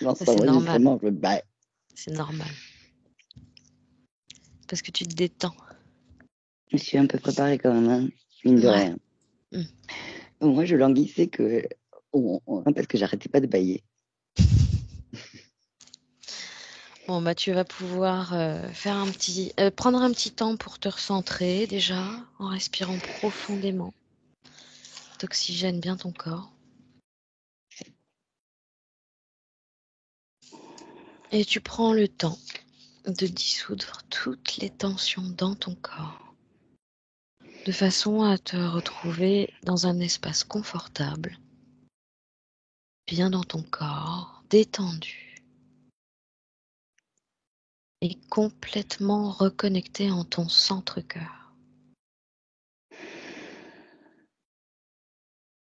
Lance c'est normal. l'enregistrement, je me bats. C'est normal. Parce que tu te détends. Je suis un peu préparée quand même, hein, mine de Ouais. rien. Mm. Moi, je languissais parce que j'arrêtais pas de bailler. Bon, bah, tu vas pouvoir prendre un petit temps pour te recentrer déjà en respirant profondément. T'oxygènes bien ton corps. Et tu prends le temps de dissoudre toutes les tensions dans ton corps, de façon à te retrouver dans un espace confortable, bien dans ton corps, détendu et complètement reconnecté en ton centre-cœur,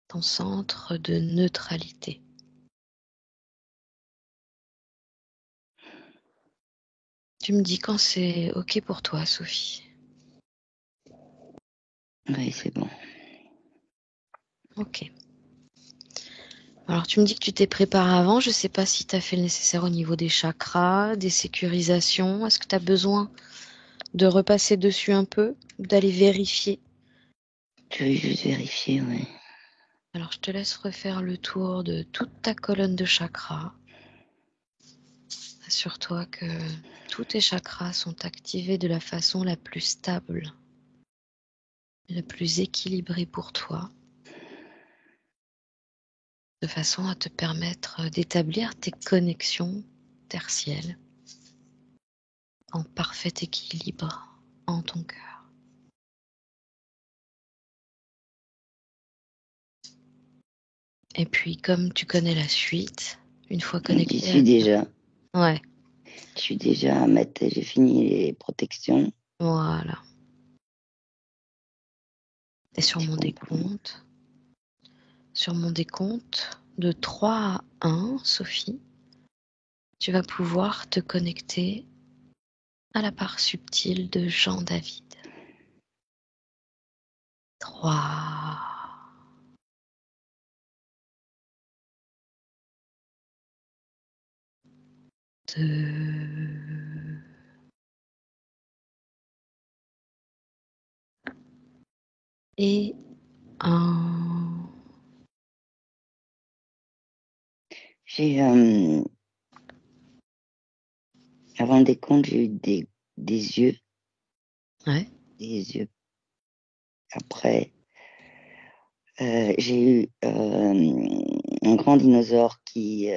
ton centre de neutralité. Tu me dis quand c'est OK pour toi, Sophie. Oui, c'est bon. OK. Alors, tu me dis que tu t'es préparé avant. Je ne sais pas si tu as fait le nécessaire au niveau des chakras, des sécurisations. Est-ce que tu as besoin de repasser dessus un peu, d'aller vérifier? Je vais juste vérifier, ouais. Alors, je te laisse refaire le tour de toute ta colonne de chakras. Assure-toi que tous tes chakras sont activés de la façon la plus stable, la plus équilibrée pour toi, de façon à te permettre d'établir tes connexions tertielles en parfait équilibre en ton cœur. Et puis, comme tu connais la suite, une fois J'y connecté suis à... déjà. Ouais, Je suis déjà à mettre, j'ai fini les protections. voilà. Et C'est bon pour moi. sur mon décompte de 3 à 1, Sophie, tu vas pouvoir te connecter à la part subtile de Jean-David. 3, 2 et 1. J'ai, avant le décompte, j'ai eu des yeux. Ouais. Des yeux. Après, j'ai eu un grand dinosaure qui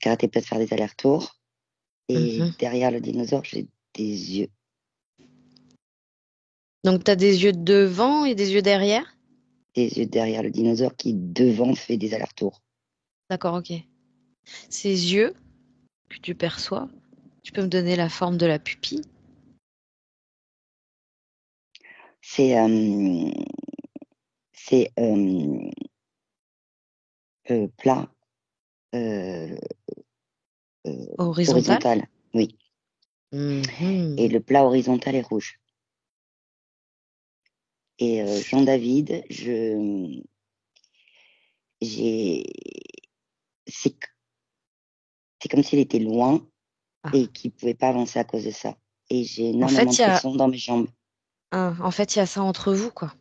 arrêtait pas de faire des allers-retours. Et Mhm. derrière le dinosaure, j'ai des yeux. Donc, tu as des yeux devant et des yeux derrière? Des yeux derrière le dinosaure qui, devant, fait des allers-retours. D'accord, ok. Ces yeux que tu perçois, tu peux me donner la forme de la pupille? C'est c'est plat, euh, Horizontale? horizontal, oui. Et Mhm. le plat horizontal est rouge. Et Jean-David, j'ai, c'est, c'est comme s'il était loin Ah. et qu'il pouvait pas avancer à cause de ça. Et j'ai En énormément fait, de il y a pression dans mes jambes. il y a ça entre vous, quoi.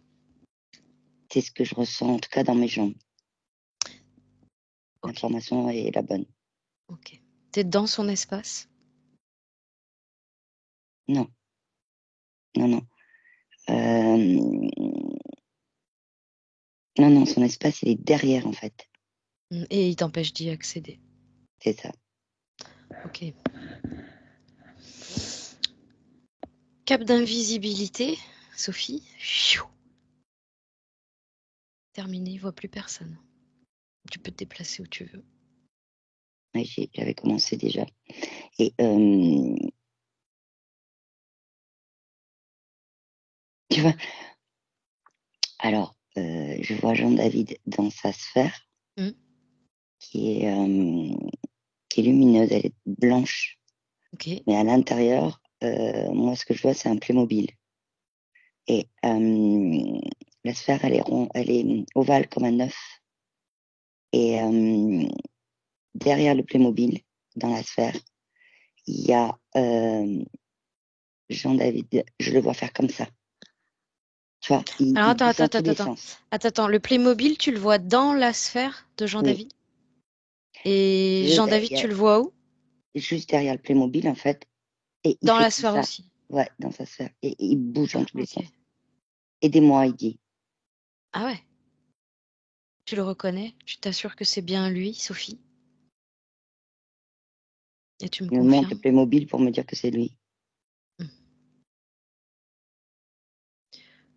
C'est ce que je ressens, en tout cas dans mes jambes. Ok, L'information est la bonne. ok. T'es dans son espace? Non, non, non. Euh, non, non, son espace, il est derrière, en fait. Et il t'empêche d'y accéder. C'est ça. Ok. Cap d'invisibilité, Sophie. Pfiou. Terminé, il voit plus personne. Tu peux te déplacer où tu veux. Ouais, j'avais commencé déjà. Et tu vois, alors, je vois Jean-David dans sa sphère Hmm. qui est, euh, qui est lumineuse, elle est blanche. Ok. Mais à l'intérieur, moi, ce que je vois, c'est un Playmobil. Et la sphère, elle est ovale comme un œuf. Et derrière le Playmobil, dans la sphère, il y a Jean-David, je le vois faire comme ça. Tu vois, Alors il bouge dans tous les sens. Attends. Le Playmobil, tu le vois dans la sphère de Oui, Jean-David? Et il Jean-David, y a tu le vois où? juste derrière le Playmobil, en fait, et il Dans fait la comme sphère ça. aussi. Ouais, dans sa sphère. Et il bouge dans tous les Ok. sens. Aidez-moi, il dit. Ah ouais. Tu le reconnais? Tu t'assures que c'est bien lui, Sophie? Et tu me Il me montre le confirmes? Playmobil pour me dire que c'est lui. Hmm.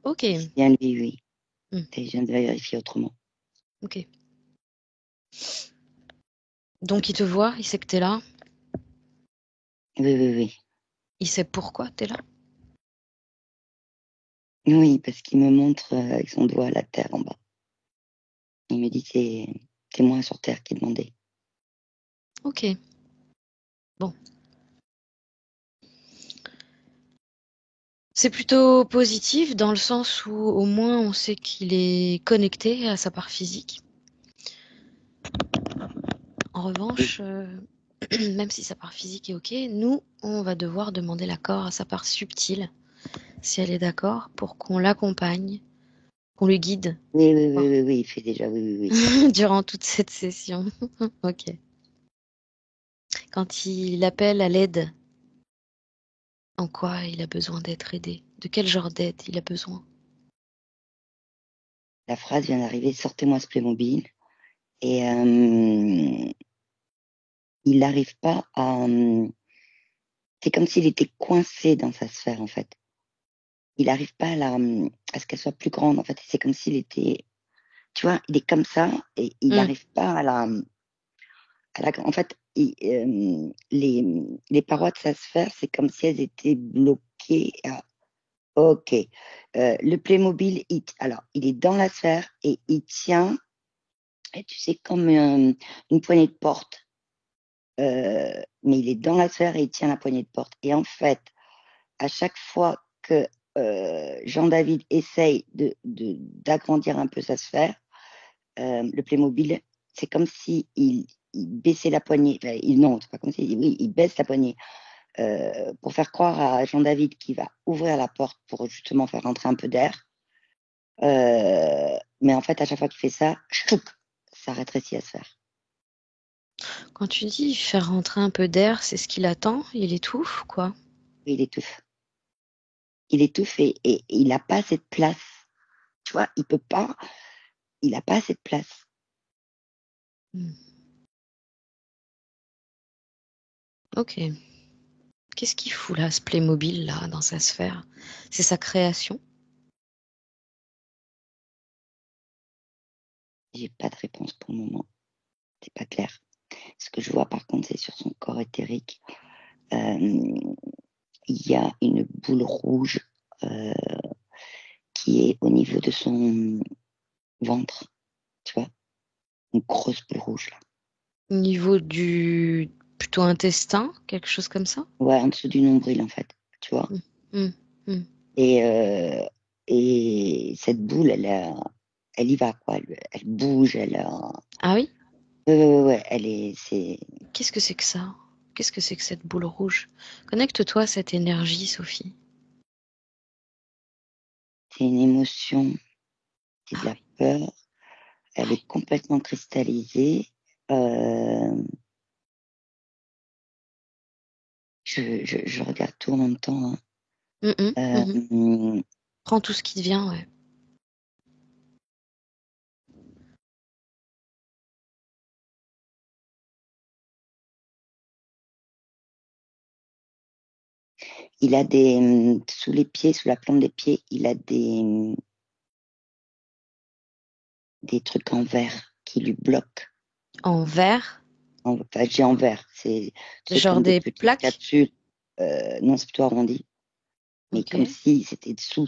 Ok. C'est bien lui, oui. Hmm. Et je viens de vérifier autrement. Ok. Donc il te voit, il sait que t'es là, Oui, oui, oui. il sait pourquoi t'es là. Oui, parce qu'il me montre avec son doigt la terre en bas. Il me dit c'est moi sur terre qui demandais. Ok. Bon. C'est plutôt positif dans le sens où au moins on sait qu'il est connecté à sa part physique. En Oui, revanche, même si sa part physique est ok, nous, on va devoir demander l'accord à sa part subtile, si elle est d'accord, pour qu'on l'accompagne, qu'on le guide oui, oui, oui, oui, oui, il fait déjà, oui, oui, oui. durant toute cette session. Ok. Quand il appelle à l'aide, en quoi il a besoin d'être aidé? De quel genre d'aide il a besoin? La phrase vient d'arriver, sortez-moi ce Playmobil. Et il n'arrive pas à... c'est comme s'il était coincé dans sa sphère, en fait. Il n'arrive pas à ce qu'elle soit plus grande, en fait. C'est comme s'il était... Tu vois, il est comme ça et il Hmm. n'arrive pas en fait, les parois de sa sphère, c'est comme si elles étaient bloquées. Ok. Le Playmobil, alors, il est dans la sphère et il tient, et tu sais, comme une poignée de porte. Mais il est dans la sphère et il tient la poignée de porte. Et en fait, à chaque fois que Jean-David essaye d'agrandir un peu sa sphère, le Playmobil, c'est comme si il baissait la poignée. Enfin, non, c'est pas comme si, oui, il baisse la poignée pour faire croire à Jean-David qu'il va ouvrir la porte pour justement faire rentrer un peu d'air. Mais en fait, à chaque fois qu'il fait ça, chouc, ça rétrécit la sphère. Quand tu dis faire rentrer un peu d'air, c'est ce qu'il attend? Il étouffe, quoi? Et il étouffe. Il étouffe et il n'a pas cette place. Tu vois, il peut pas, il n'a pas assez de place. Hmm. Ok. Qu'est-ce qu'il fout là, ce Playmobil là, dans sa sphère? C'est sa création? J'ai pas de réponse pour le moment. C'est pas clair. Ce que je vois par contre, c'est sur son corps éthérique. Il y a une boule rouge euh, qui est au niveau de son ventre. Tu vois, une grosse boule rouge là. Au niveau du plutôt intestin, quelque chose comme ça? Ouais, en dessous du nombril en fait. Tu vois. Hmm. Hmm. Hmm. Et, euh, et cette boule, elle y va quoi. Elle bouge. Ah oui? Ouais, elle est, Qu'est-ce que c'est que ça? Qu'est-ce que c'est que cette boule rouge? Connecte-toi à cette énergie, Sophie. c'est une émotion, c'est de Ah la oui. peur. Ah Elle oui. est complètement cristallisée. Euh, je regarde tout en même temps, hein. Mhm, mhm. Euh, Prends tout ce qui te vient, ouais. il a sous les pieds, sous la plante des pieds, il a des trucs en verre qui lui bloquent. En vert, Enfin, j'ai en verre. C'est genre comme des des petites plaques. capsules. Non, c'est plutôt arrondi. Mais Ok. comme si c'était sous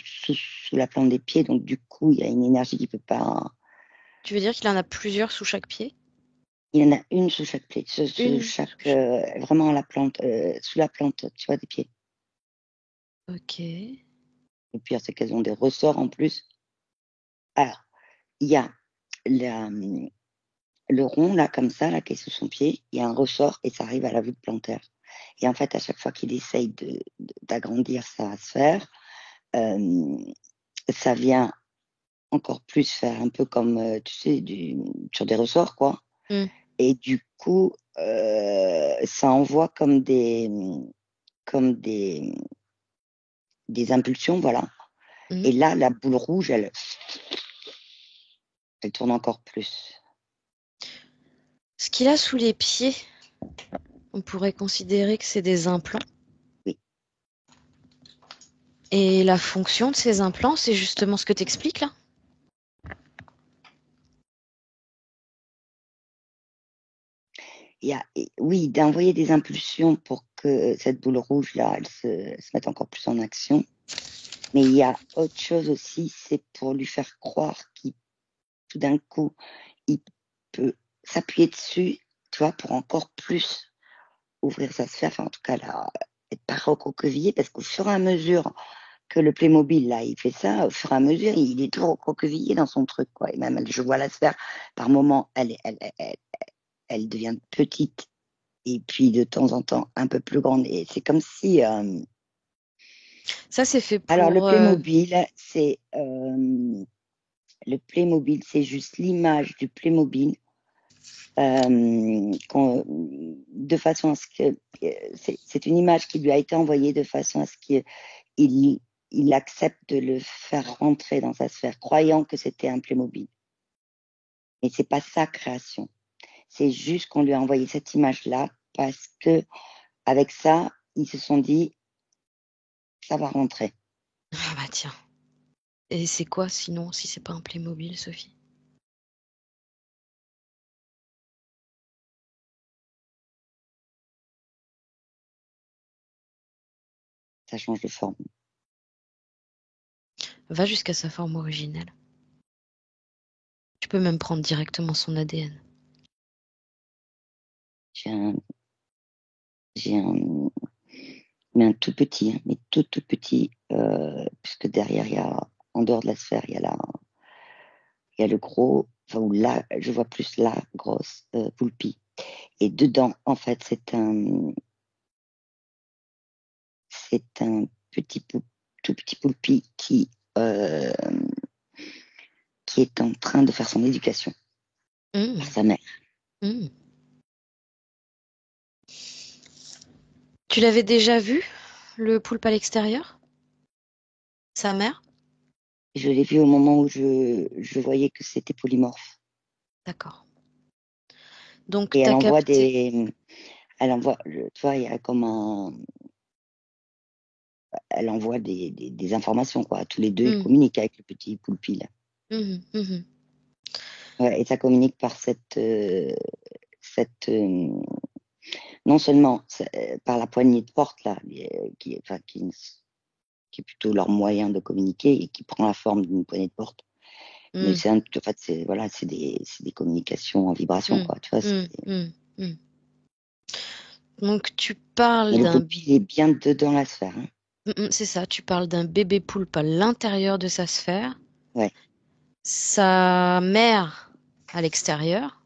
la plante des pieds. Donc, du coup, il y a une énergie qui peut pas. Tu veux dire qu'il en a plusieurs sous chaque pied? Il y en a une sous chaque pied, sous Une sous chaque, chaque. vraiment la plante, sous la plante, tu vois, des pieds. Ok. Le pire, c'est qu'elles ont des ressorts en plus. Alors, il y a la, le rond, là, comme ça, là, qui est sous son pied, il y a un ressort et ça arrive à la voûte plantaire. Et en fait, à chaque fois qu'il essaye d'agrandir sa sphère, ça vient encore plus faire un peu comme, tu sais, sur des ressorts, quoi. Mm. Et du coup, ça envoie comme des impulsions, voilà. Mm. Et là, la boule rouge, elle tourne encore plus. Ce qu'il a sous les pieds, on pourrait considérer que c'est des implants. Oui. Et la fonction de ces implants, c'est justement ce que tu expliques là? Oui, d'envoyer des impulsions pour que cette boule rouge là, elle se mette encore plus en action. Mais il y a autre chose aussi, c'est pour lui faire croire qu'il, tout d'un coup, il peut s'appuyer dessus, tu vois, pour encore plus ouvrir sa sphère, enfin en tout cas là, être pas recroquevillé, parce qu'au fur et à mesure que le Playmobil là, il fait ça, au fur et à mesure, il est tout recroquevillé dans son truc, quoi. Et même, je vois la sphère, par moment, elle devient petite et puis de temps en temps un peu plus grande. Et c'est comme si. Ça, c'est fait Alors pour... Le Playmobil, c'est juste l'image du Playmobil de façon à ce que c'est une image qui lui a été envoyée de façon à ce qu'il il accepte de le faire rentrer dans sa sphère, croyant que c'était un Playmobil. Et c'est pas sa création. C'est juste qu'on lui a envoyé cette image-là parce que avec ça, ils se sont dit ça va rentrer. Ah bah tiens. Et c'est quoi sinon, si c'est pas un Playmobil, Sophie? Ça change de forme. Va jusqu'à sa forme originelle. Tu peux même prendre directement son ADN. J'ai un, j'ai un, mais un tout petit, hein, mais tout petit, puisque derrière, en dehors de la sphère, il y a le gros, enfin, ou là, je vois plus la grosse poulpie. Et dedans, en fait, c'est un tout petit poulpi euh, qui est en train de faire son éducation Mmh. par sa mère. Mmh. Tu l'avais déjà vu, le poulpe à l'extérieur? Sa mère? Je l'ai vu au moment où je voyais que c'était polymorphe. D'accord. Donc, Et tu as capté. elle envoie, tu vois, il y a comme elle envoie des informations, quoi. Tous les deux, ils Mmh. communiquent avec le petit poulpi, là. Mmh. Mmh. Ouais, et ça communique par non seulement par la poignée de porte, là, enfin, qui est plutôt leur moyen de communiquer et qui prend la forme d'une poignée de porte. Mais Mmh. en fait, voilà, c'est des communications en vibration, Mmh. quoi. Tu vois, Mmh. Mmh. Mmh. Donc, tu mais parles le d'un... poulpi, il est bien dedans la sphère, hein. C'est ça, tu parles d'un bébé poulpe à l'intérieur de sa sphère, Ouais. sa mère à l'extérieur,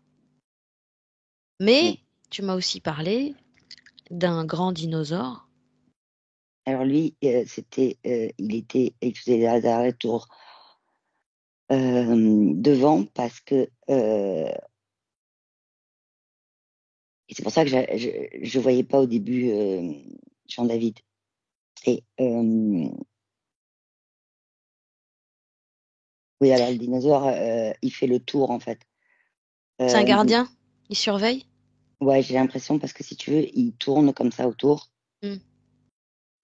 mais Oui. tu m'as aussi parlé d'un grand dinosaure. Alors lui, il faisait des allers-retours devant parce que et c'est pour ça que je voyais pas au début Jean-David. Et oui, alors le dinosaure, il fait le tour en fait. C'est un Euh, gardien? Il surveille? ouais, j'ai l'impression parce que si tu veux, il tourne comme ça autour Hmm.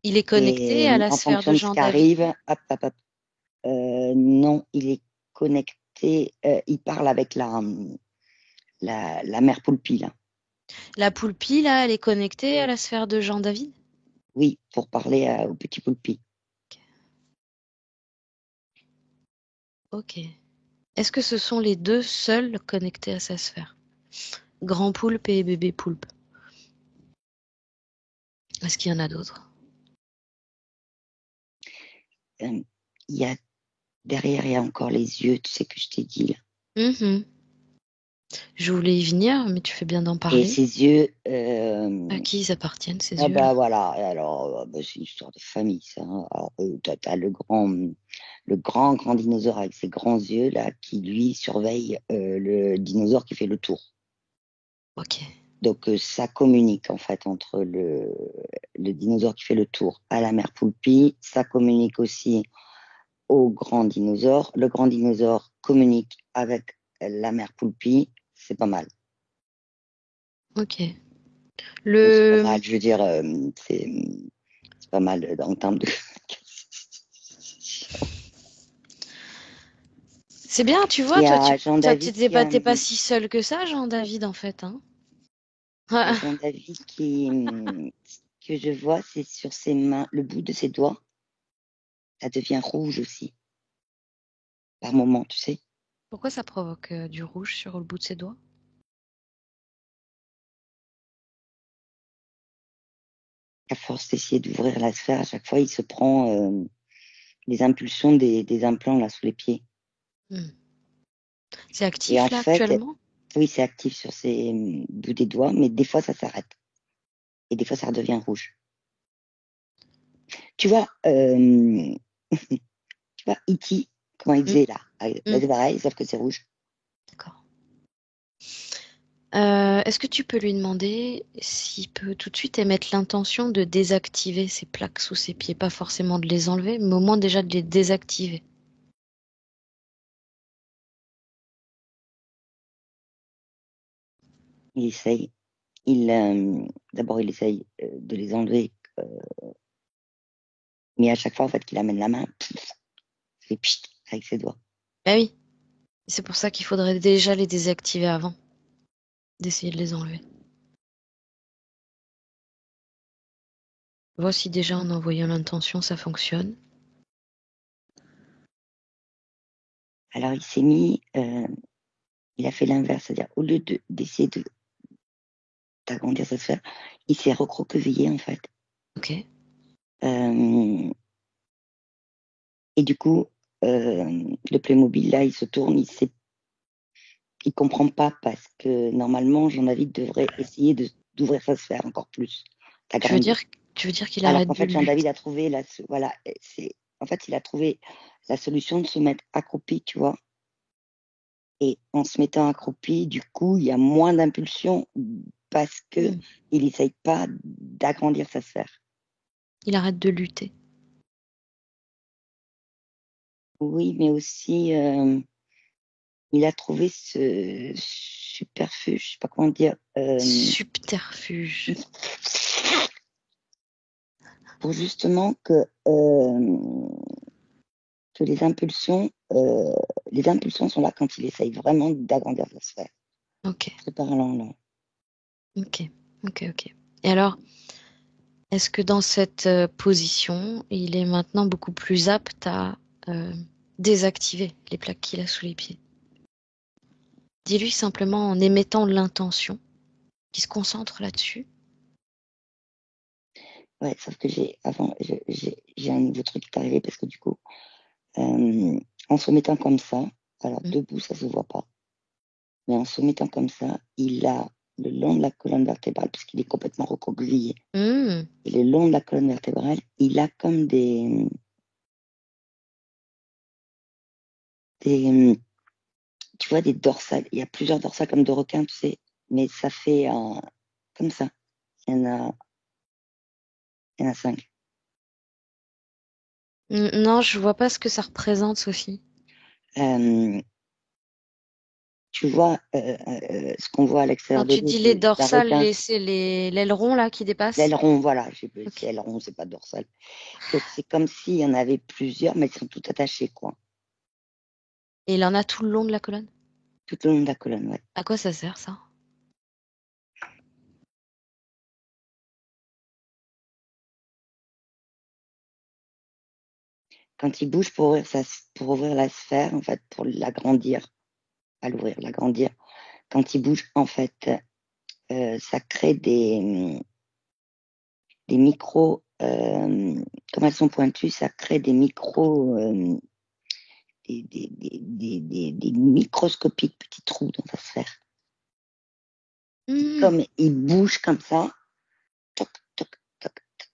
Il est connecté et à la en sphère fonction de de ce qui Jean-David? arrive, hop, hop, hop. Non, il est connecté. Il parle avec la mère poulpie là. La poulpie, là, elle est connectée à la sphère de Jean-David? Oui, pour parler au petit poulpi. Ok. Est-ce que ce sont les deux seuls connectés à sa sphère? Grand poulpe et bébé poulpe. Est-ce qu'il y en a d'autres? Euh, il y a derrière, il y a encore les yeux, tu sais que je t'ai dit là. Mhm. Je voulais y venir, mais tu fais bien d'en Et parler. ses yeux, À qui ils appartiennent, ces ah yeux-là? bah voilà, et alors bah, c'est une histoire de famille ça, hein. Alors t'as le grand dinosaure avec ses grands yeux là qui lui surveille le dinosaure qui fait le tour. Ok. Donc ça communique en fait entre le dinosaure qui fait le tour à la mère Poulpie, ça communique aussi au grand dinosaure, le grand dinosaure communique avec la mère Poulpie, c'est pas mal. Ok. Donc c'est pas Le... mal, je veux dire, c'est pas mal en termes de... C'est bien, tu Il vois, y toi, a Jean-David qui a... t'es pas si seul que ça, Jean-David, en fait, hein. Il y a Jean-David que je vois, c'est sur ses mains, le bout de ses doigts, ça devient rouge aussi, par moment, tu sais. Pourquoi ça provoque du rouge sur le bout de ses doigts? À force d'essayer d'ouvrir la sphère, à chaque fois, il se prend les impulsions des implants là sous les pieds. Hmm. C'est Et en actif, là, fait, actuellement? oui, c'est actif sur ses bouts des doigts, mais des fois, ça s'arrête. Et des fois, ça redevient rouge. Tu vois, tu vois, E.T., comment il Hmm. faisait là? Hmm. C'est pareil, sauf que c'est rouge. D'accord. Est-ce que tu peux lui demander s'il peut tout de suite émettre l'intention de désactiver ces plaques sous ses pieds? Pas forcément de les enlever, mais au moins déjà de les désactiver. Il essaye. D'abord, il essaye de les enlever, mais à chaque fois, en fait, qu'il amène la main, il fait pchit avec ses doigts. Ah oui, c'est pour ça qu'il faudrait déjà les désactiver avant d'essayer de les enlever. Voici déjà en envoyant l'intention, ça fonctionne. Alors, il a fait l'inverse, c'est-à-dire, au lieu d'essayer d'agrandir sa sphère, il s'est recroquevillé, en fait. Ok. Euh, et du coup, le Playmobil, là, il se tourne, il comprend pas parce que normalement, Jean-David devrait essayer d'ouvrir sa sphère encore plus, Tu veux d'agrandir. dire, tu veux dire qu'il Alors arrête qu'en de fait, lutter? Jean-David a trouvé voilà, en fait, il a trouvé la solution de se mettre accroupi, tu vois. Et en se mettant accroupi, du coup, il y a moins d'impulsion parce que Hmm. il essaye pas d'agrandir sa sphère. Il arrête de lutter. Oui, mais aussi, il a trouvé ce superfuge, je sais pas comment dire, Subterfuge. pour justement que les impulsions sont là quand il essaye vraiment d'agrandir sa sphère. Ok, C'est parlant, là. ok, ok. Et alors, est-ce que dans cette position, il est maintenant beaucoup plus apte à euh, désactiver les plaques qu'il a sous les pieds? Dis-lui simplement en émettant l'intention, qu'il se concentre là-dessus. Ouais, sauf que j'ai un nouveau truc qui est arrivé parce que du coup, en se mettant comme ça, alors Hmm. debout, ça se voit pas, mais en se mettant comme ça, il a le long de la colonne vertébrale, puisqu'il est complètement recroquevillé, Hmm. et le long de la colonne vertébrale, il a comme des, tu vois, des dorsales. Il y a plusieurs dorsales comme de requins, tu sais, mais ça fait comme ça. Il y en a, il y en a 5. Non, je vois pas ce que ça représente, Sophie. Euh, Tu vois, ce qu'on voit à Quand l'extérieur de tu l'eau dis les d'un dorsales, requin, c'est l'aileron là qui dépasse? l'aileron, voilà, c'est Ok. aileron, c'est pas dorsal. Donc c'est comme s'il y en avait plusieurs, mais ils sont tout attachés, quoi, Et il en a tout le long de la colonne? tout le long de la colonne, ouais. À quoi ça sert ça? Quand il bouge pour ouvrir la sphère, en fait, pour l'agrandir, pas l'ouvrir, l'agrandir, quand il bouge, en fait, ça crée des micros, comme elles sont pointues, ça crée des micros, des microscopiques petits trous dans sa sphère. Comme il bouge comme ça, toc, toc, toc, toc, toc,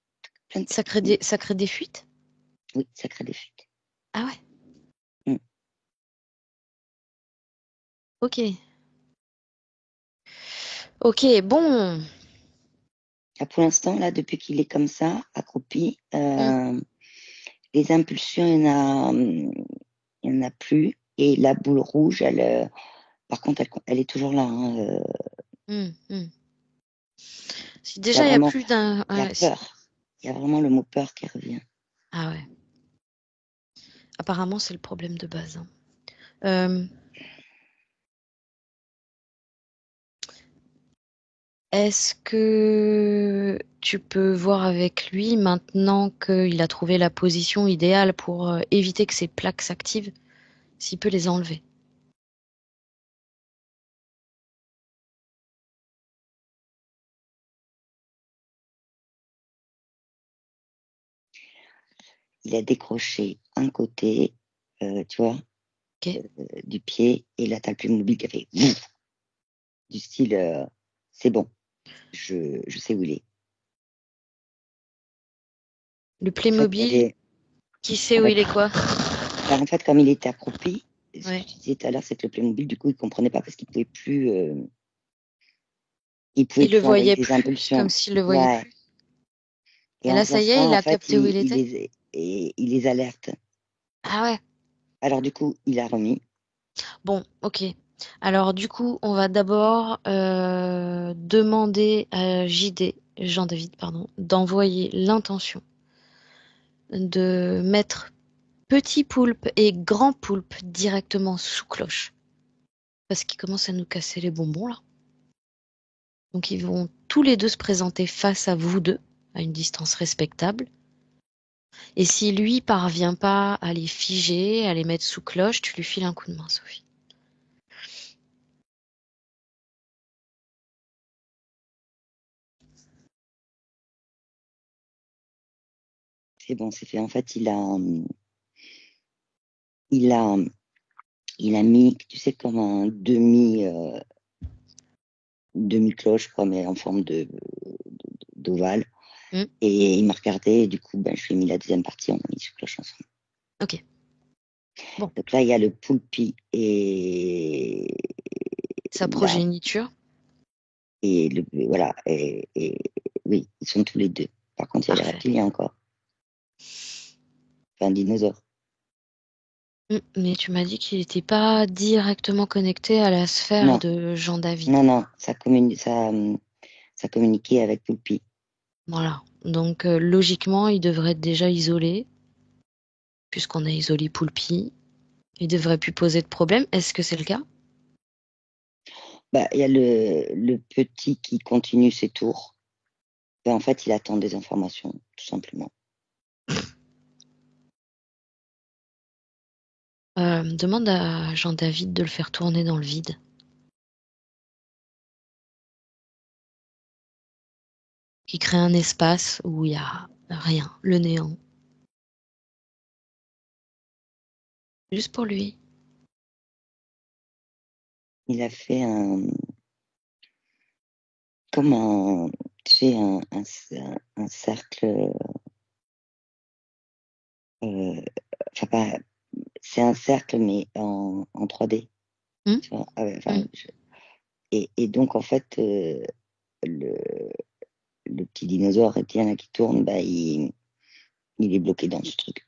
plein de Ça petits crée trous. ça crée des fuites? Oui, ça crée des fuites. Ah ouais, Mm. ok. Ok, bon. Là, pour l'instant, là, depuis qu'il est comme ça, accroupi, Hmm, les impulsions, il y en a plus. Et la boule rouge, par contre, elle est toujours là. Hein, hmm. Si il y a déjà il y a vraiment, plus d'un... il y a peur. Il y a vraiment le mot peur qui revient. Ah ouais, apparemment c'est le problème de base, hein. Euh, Est-ce que tu peux voir avec lui maintenant qu'il a trouvé la position idéale pour éviter que ses plaques s'activent, s'il peut les enlever? Il a décroché un côté, tu vois, Ok. du pied, et là, t'as le plus mobile qui a fait ouf, du style, c'est bon, je sais où il est. Le En fait, Playmobil, qui sait en où fait, il est quoi? en fait, comme il était accroupi, ce que Ouais. je disais tout à l'heure, c'est que le Playmobil, du coup, il comprenait pas parce il pouvait Il le plus envoyer voyait des plus, comme impulsions. s'il le voyait Ouais. plus. Et Et en là, faisant ça y est, ça, il en a fait, capté où il était. il les alerte. Ah ouais. Alors, du coup, il a remis. Bon, ok. Alors du coup, on va d'abord demander à Jean-David, pardon, d'envoyer l'intention de mettre petit poulpe et grand poulpe directement sous cloche. Parce qu'ils commencent à nous casser les bonbons là. Donc ils vont tous les deux se présenter face à vous deux, à une distance respectable. Et si lui parvient pas à les figer, à les mettre sous cloche, tu lui files un coup de main, Sophie. C'est bon, c'est fait. En fait, il a, il a mis, tu sais, comme un demi-cloche, quoi, mais en forme d'ovale. Hmm, Et il m'a regardé, et du coup, ben, je lui ai mis la deuxième partie, on a mis sous cloche ensemble. ok. Bon, Donc là, il y a le poulpi et sa là, progéniture. voilà, oui, ils sont tous les deux. Par contre, il y a les Parfait. reptiliens encore. Enfin, un dinosaure. Mais tu m'as dit qu'il n'était pas directement connecté à la sphère Non, de Jean-David. non, ça communiquait avec poulpi. Voilà. Donc logiquement, il devrait être déjà isolé, puisqu'on a isolé Poulpi. Il devrait plus poser de problème. Est-ce que c'est le cas? Bah, il y a le petit qui continue ses tours. Ben, en fait, il attend des informations, tout simplement. Demande à Jean-David de le faire tourner dans le vide. Qui crée un espace où il y a rien, le néant. Juste pour lui. Il a fait comme tu sais, un cercle, enfin, c'est un cercle, mais en 3D. Hum, Tu vois, ah ouais, enfin, hum. et donc, en fait, le, le petit dinosaure reptilien là, qui tourne, bah, il est bloqué dans ce truc.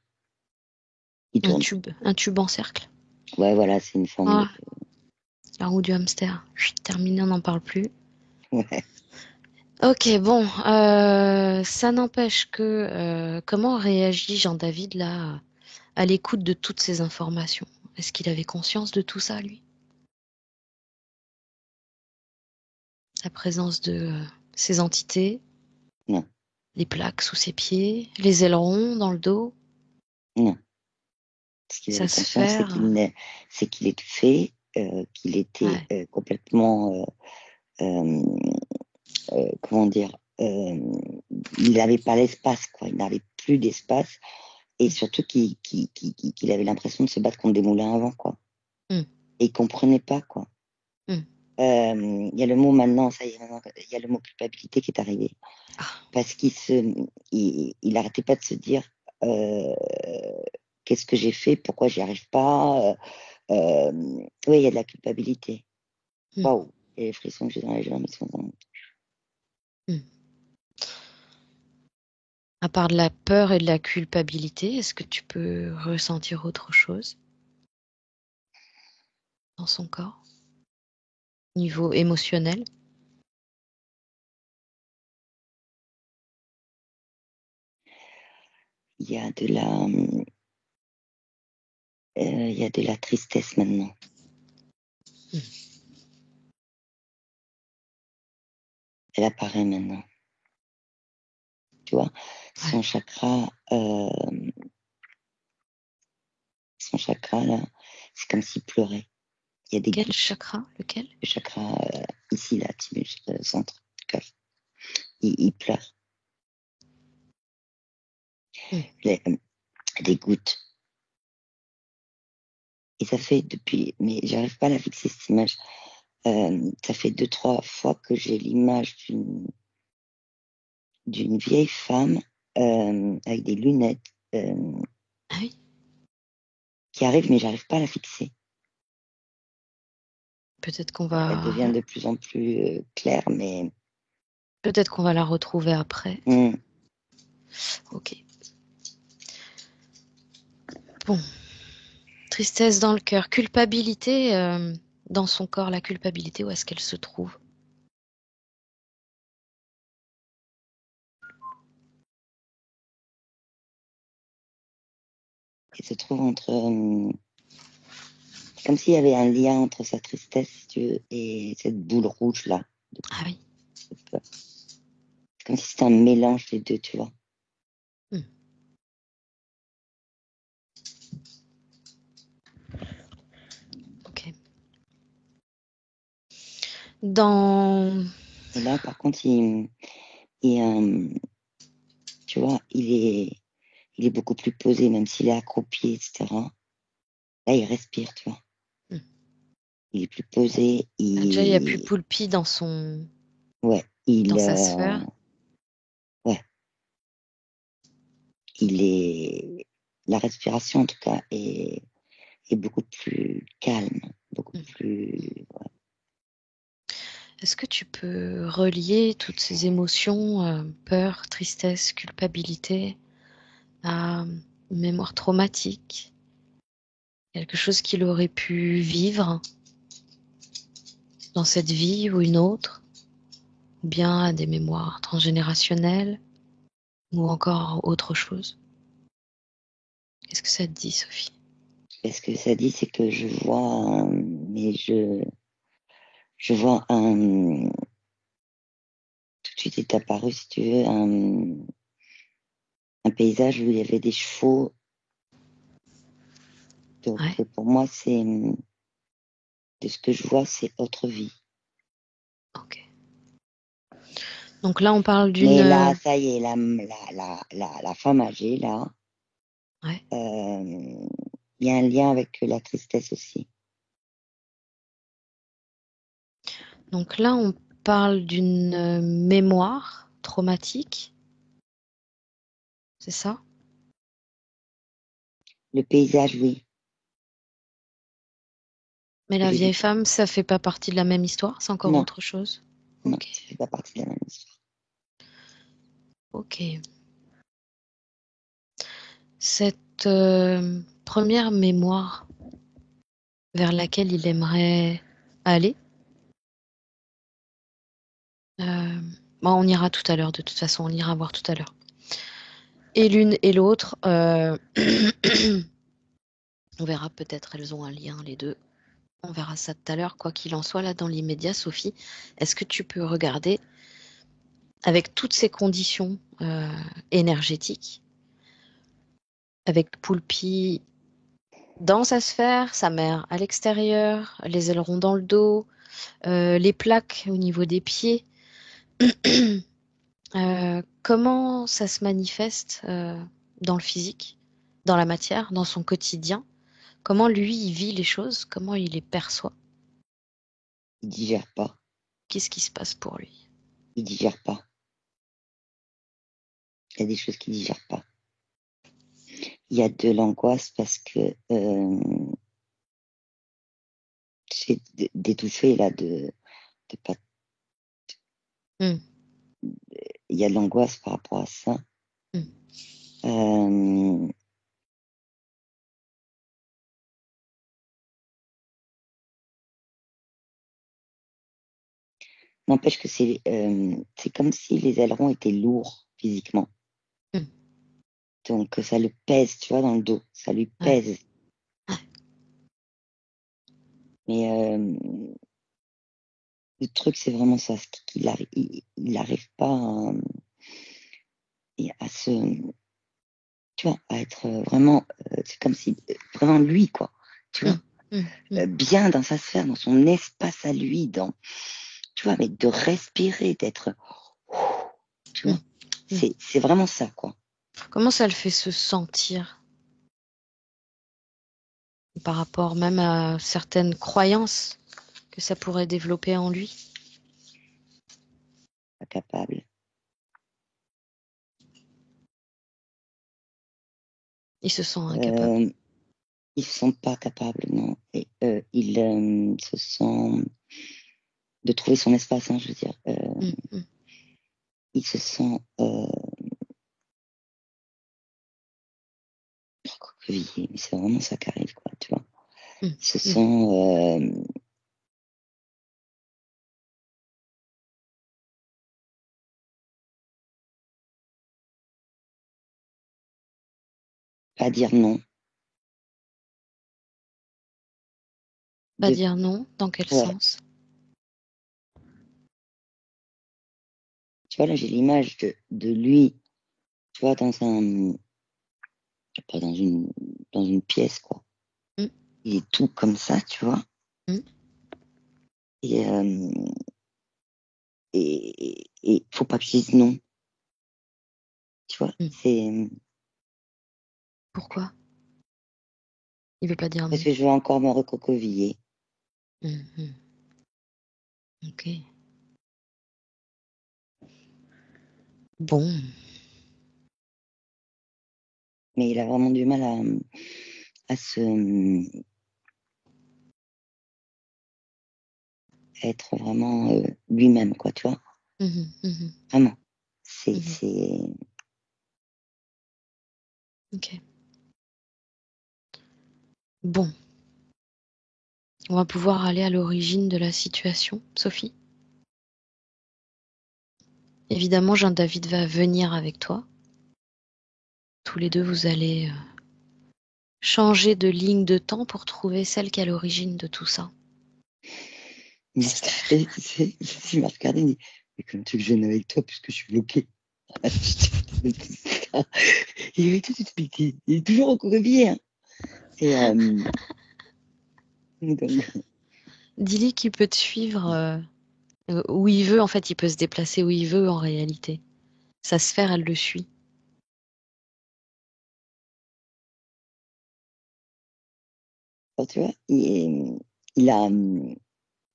Il tourne. Un tube en cercle. Ouais, voilà, c'est une forme de. Ah, la roue du hamster. Chut, terminé, on n'en parle plus. Ouais. Ok, bon, ça n'empêche que comment réagit Jean-David là à l'écoute de toutes ces informations? Est-ce qu'il avait conscience de tout ça, lui? La présence de ces entités, Non, les plaques sous ses pieds, les ailerons dans le dos, non. Ce qu'il sa avait conscience, sphère. c'est qu'il est fait, qu'il était Ouais. complètement, comment dire, il n'avait pas l'espace, quoi. Il n'avait plus d'espace, et surtout qu'il avait l'impression de se battre contre des moulins à vent, quoi. Hum, Et il comprenait pas, quoi. hum. Il y a le mot maintenant, ça y est, maintenant, il y a le mot culpabilité qui est arrivé. Parce il arrêtait pas de se dire qu'est-ce que j'ai fait, pourquoi j'y arrive pas. Oui, il y a de la culpabilité. Waouh, et les frissons que j'ai dans les jambes, ils sont vraiment... À part de la peur et de la culpabilité, est-ce que tu peux ressentir autre chose dans son corps, niveau émotionnel? Il y a de la, il y a de la tristesse maintenant. Elle apparaît maintenant. Tu vois, son chakra, là, c'est comme s'il pleurait. Il y a des Quel gouttes. chakra? Lequel? Le chakra ici, là, centre du cœur. Il pleure. Des gouttes. Et ça fait depuis, mais j'arrive pas à la fixer cette image. Ça fait 2-3 fois que j'ai l'image d'une vieille femme avec des lunettes qui arrive, mais j'arrive pas à la fixer. Peut-être qu'on Elle va... devient de plus en plus claire, mais... Peut-être qu'on va la retrouver après. Ok. Bon. Tristesse dans le cœur. Culpabilité dans son corps. La culpabilité, où est-ce qu'elle se trouve? Elle se trouve entre... comme s'il y avait un lien entre sa tristesse, si tu veux, et cette boule rouge-là. Ah oui. C'est comme si c'était un mélange des deux, tu vois. Ok. Dans... Et là, par contre, tu vois, il est beaucoup plus posé, même s'il est accroupi, etc. Là, il respire, tu vois. Il est plus posé. Déjà, il n'y a plus Poulpi dans son... Ouais, dans sa sphère. Ouais. La respiration, en tout cas, est beaucoup plus calme, beaucoup plus... Ouais. Est-ce que tu peux relier toutes ces émotions, peur, tristesse, culpabilité, à une mémoire traumatique? Quelque chose qu'il aurait pu vivre dans cette vie ou une autre? Ou bien à des mémoires transgénérationnelles? Ou encore autre chose? Qu'est-ce que ça te dit, Sophie? Et ce que ça dit, c'est que je vois, mais je vois un... Tout de suite est apparu, si tu veux, un paysage où il y avait des chevaux. Donc, pour moi, de ce que je vois, c'est autre vie. Ok. Donc là, on parle d'une... Mais là, ça y est, la femme âgée, là, Ouais. y a un lien avec la tristesse aussi. Donc là, on parle d'une mémoire traumatique. C'est ça? Le paysage, oui. Mais la vieille femme, ça fait pas partie de la même histoire? C'est encore Non. autre chose? Non, Ok. ça fait pas partie de la même histoire. Ok. Cette première mémoire vers laquelle il aimerait aller, bon, on ira tout à l'heure, de toute façon, on ira voir tout à l'heure. Et l'une et l'autre, on verra peut-être, elles ont un lien, les deux. On verra ça tout à l'heure. Quoi qu'il en soit, là, dans l'immédiat, Sophie, est-ce que tu peux regarder avec toutes ces conditions énergétiques, avec Poulpi dans sa sphère, sa mère à l'extérieur, les ailerons dans le dos, les plaques au niveau des pieds, comment ça se manifeste dans le physique, dans la matière, dans son quotidien? Comment lui, il vit les choses? Comment il les perçoit? Il digère pas. Qu'est-ce qui se passe pour lui? Il digère pas. Il y a des choses qu'il digère pas. Il y a de l'angoisse parce que c'est d'étouffer là, de pas. Mm. Il y a de l'angoisse par rapport à ça. Mm. N'empêche que c'est comme si les ailerons étaient lourds physiquement. Mm. Donc ça le pèse, tu vois, dans le dos. Ça lui Ouais. pèse. Mais le truc, c'est vraiment ça, qu'il arrive, il arrive pas à se, tu vois, à être vraiment, c'est comme si, vraiment lui, quoi, tu vois, bien dans sa sphère, dans son espace à lui, tu vois, mais de respirer, d'être, tu vois, c'est vraiment ça, quoi. Comment ça le fait se sentir par rapport même à certaines croyances que ça pourrait développer en lui? Pas capable. Il se sent incapable. Ils se sentent pas capables, non. Et il se sent de trouver son espace, hein, je veux dire. Il se sent recroquevillé, mais c'est vraiment ça qui arrive, quoi, tu vois. Il se sent pas dire non. Pas dire non, dans quel Ouais. sens? Tu vois, là, j'ai l'image de lui, tu vois, pas dans une pièce, quoi. Il est tout comme ça, tu vois. Et faut pas que je dise non. Tu vois, c'est. Pourquoi? Il veut pas dire non. Parce que je veux encore me recroqueviller. Ok. Bon. Mais il a vraiment du mal à être vraiment lui-même, quoi, tu vois. Vraiment. C'est. Ok. Bon. On va pouvoir aller à l'origine de la situation, Sophie. Évidemment, Jean-David va venir avec toi. Tous les deux, vous allez changer de ligne de temps pour trouver celle qui est à l'origine de tout ça. Il m'a regardé, il me dit, mais comme tu veux que je vienne avec toi, puisque je suis bloqué. Il avait tout expliqué. Il est toujours recroquevillé. Hein. Et donc, Dis-lui qu'il peut te suivre où il veut. En fait, il peut se déplacer où il veut en réalité. Sa sphère, elle le suit. tu vois, il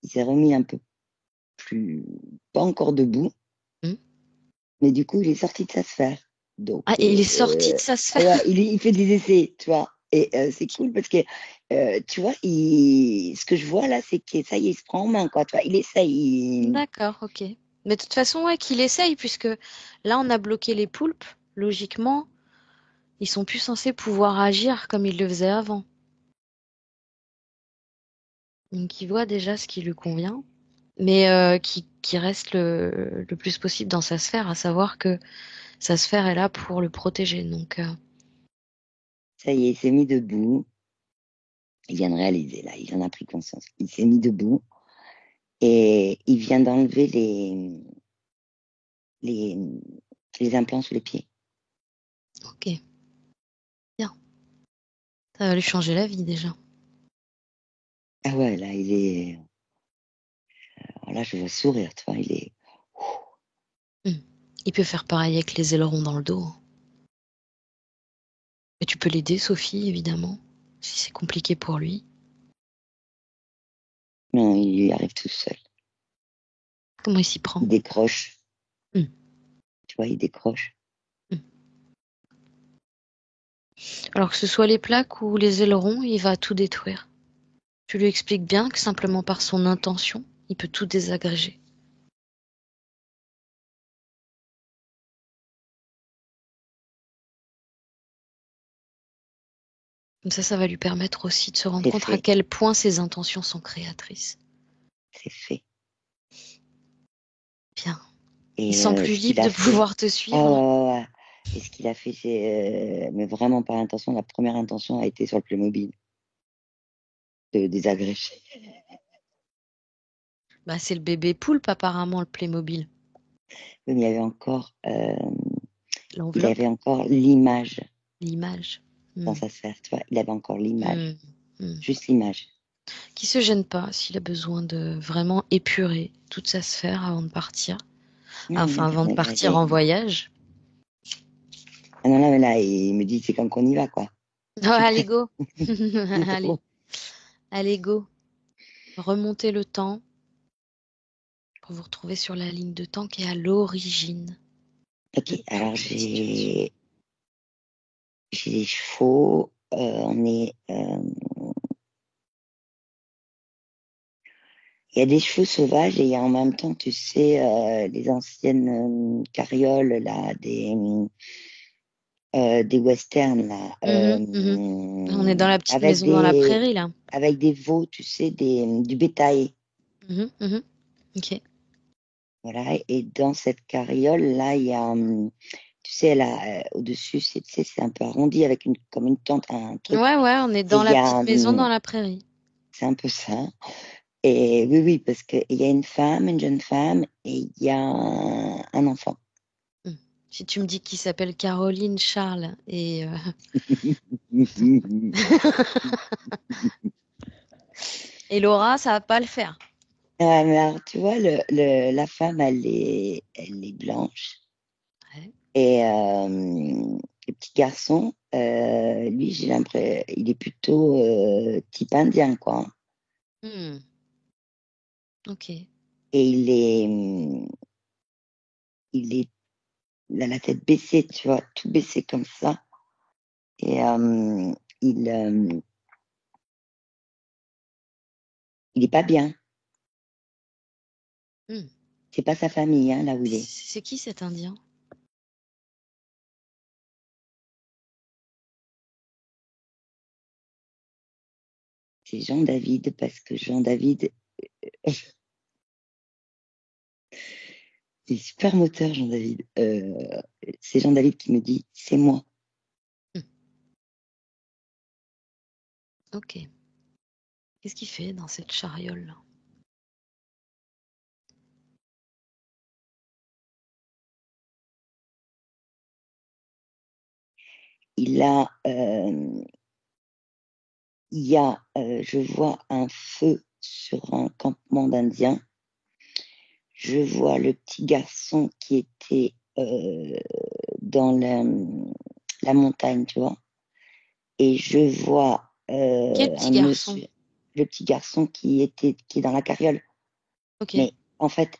s'est remis un peu plus, pas encore debout, mais du coup, il est sorti de sa sphère. Donc, Ah, et il est sorti de sa sphère. ouais, il fait des essais, tu vois. Et c'est cool parce que, tu vois, ce que je vois là, c'est que ça y est, il se prend en main, quoi. Tu vois, il essaye. D'accord, ok. Mais de toute façon, ouais, qu'il essaye, puisque là, on a bloqué les poulpes. Logiquement, ils sont plus censés pouvoir agir comme ils le faisaient avant. Donc, il voit déjà ce qui lui convient, mais qui reste le plus possible dans sa sphère, à savoir que sa sphère est là pour le protéger. Donc, Ça y est, il s'est mis debout. Il vient de réaliser, là, il en a pris conscience. Il s'est mis debout et il vient d'enlever les, les implants sous les pieds. ok, bien. Ça va lui changer la vie déjà. Ah ouais, là, il est. Alors là, je vois sourire, tu vois, il est. Il peut faire pareil avec les ailerons dans le dos. Et tu peux l'aider, Sophie, évidemment, si c'est compliqué pour lui. Non, il y arrive tout seul. Comment il s'y prend? Il décroche. Mm. Tu vois, il décroche. Alors que ce soit les plaques ou les ailerons, il va tout détruire. Tu lui expliques bien que simplement par son intention, il peut tout désagréger. Comme ça va lui permettre aussi de se rendre C'est compte à fait. quel point ses intentions sont créatrices. C'est fait. Bien. Il Et sent plus ce qu'il libre a de fait. pouvoir te Ah ouais, suivre. ouais, ouais. Et ce qu'il a fait, c'est. Mais vraiment par intention. La première intention a été sur le Playmobil. De désagréger. Bah, c'est le bébé poulpe apparemment, le Playmobil. Oui, mais il L'enveloppe, avait encore l'image l'image. dans Hmm. sa sphère, tu vois. Il avait encore l'image. Hmm. Hmm. Juste l'image. Qui se gêne pas s'il a besoin de vraiment épurer toute sa sphère avant de partir. Non, Enfin, avant de partir en voyage. Ah non, là, mais là, il me dit, c'est quand qu'on y va, quoi. Oh, Je suis allez, prête. go. C'est Allez, trop. allez, go. Remontez le temps pour vous retrouver sur la ligne de temps qui est à l'origine Ok, de alors toute cette situation. j'ai les chevaux. Il y a des chevaux sauvages et il y a en même temps, tu sais, les anciennes carrioles, là, des westerns, là, Mhm, mhm. On est dans la petite maison dans la prairie, là. avec des veaux, tu sais, du bétail. Mhm, mhm. Ok. Voilà, et dans cette carriole, là, il y a, tu sais, là, au-dessus, tu sais, c'est un peu arrondi avec comme une tente, un truc. Ouais, ouais, on est Et dans il y la a, petite maison dans la prairie. c'est un peu ça. Et oui, oui, parce qu'il y a une femme, une jeune femme, et il y a un enfant. Hmm. Si tu me dis qu'il s'appelle Caroline, Charles et Laura, ça va pas le faire. Ah, mais alors, tu vois, la femme, elle est blanche. Ouais. Et le petit garçon, lui, j'ai l'impression, il est plutôt type indien, quoi. Hmm. Ok. Et il est, il a la tête baissée, tu vois, tout baissé comme ça. Et il est pas bien. Hmm. C'est pas sa famille, hein, là où il est. C'est qui cet Indien? C'est Jean-David, parce que Jean-David, il est super moteur, Jean-David. C'est Jean-David qui me dit, c'est moi. Hmm. Ok. Qu'est-ce qu'il fait dans cette chariole-là? Il a, il y a, je vois un feu sur un campement d'Indiens. Je vois le petit garçon qui était dans la montagne, tu vois. Et je vois Quel un petit garçon? monsieur, le petit garçon qui est dans la carriole. Ok. Mais en fait,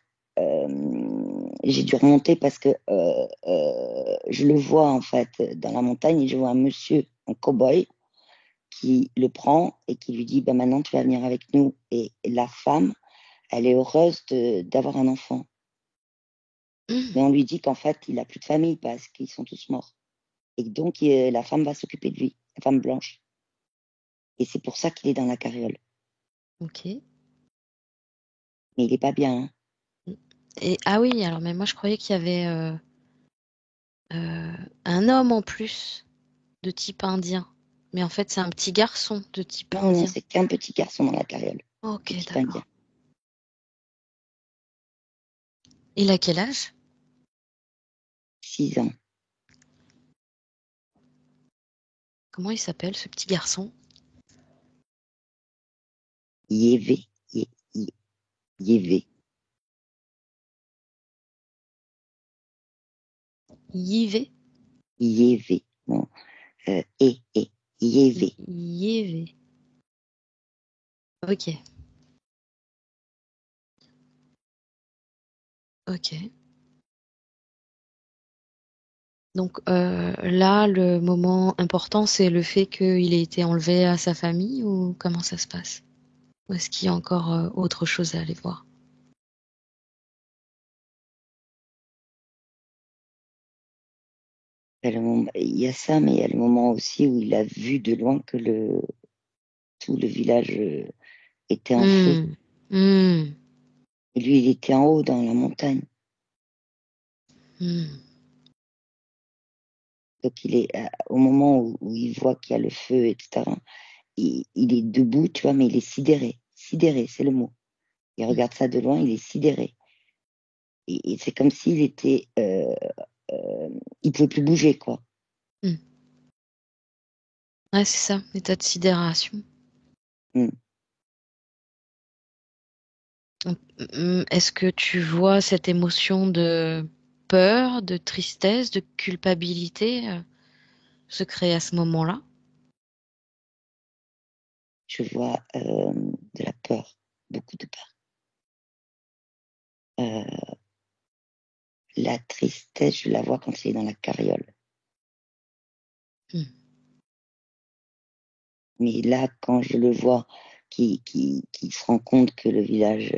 j'ai dû remonter parce que je le vois en fait dans la montagne et je vois un monsieur, un cow-boy, qui le prend et qui lui dit bah, maintenant tu vas venir avec nous. Et la femme, elle est heureuse d'avoir un enfant. Hmm. Mais on lui dit qu'en fait, il n'a plus de famille parce qu'ils sont tous morts. Et donc, la femme va s'occuper de lui, la femme blanche. Et c'est pour ça qu'il est dans la carriole. Ok. Mais il n'est pas bien, hein. Et ah oui, alors mais moi je croyais qu'il y avait un homme en plus de type indien. Mais en fait, c'est un petit garçon de type Non, non, indien. c'est qu'un petit garçon dans la carriole, Ok, petit indien. d'accord. Il a quel âge? 6 ans. Comment il s'appelle, ce petit garçon? Yévé, Yévé, Yves? Yévé. Non, Yévé. Yévé. Ok. Ok. Donc là, le moment important, c'est le fait qu'il ait été enlevé à sa famille ou comment ça se passe? Ou est-ce qu'il y a encore autre chose à aller voir? Il y a ça, mais il y a le moment aussi où il a vu de loin que tout le village était en feu. Hmm. Et lui, il était en haut dans la montagne. Hmm. Donc il est au moment où il voit qu'il y a le feu, etc. Il est debout, tu vois, mais il est sidéré. Sidéré, c'est le mot. Il regarde ça de loin, il est sidéré. Et c'est comme s'il était, il pouvait plus bouger, quoi. Hmm. Ouais, c'est ça, état de sidération. Mm. Est-ce que tu vois cette émotion de peur, de tristesse, de culpabilité se créer à ce moment-là? Je vois de la peur, beaucoup de peur. La tristesse, je la vois quand il est dans la carriole. Hmm. Mais là, quand je le vois, qui se rend compte que le village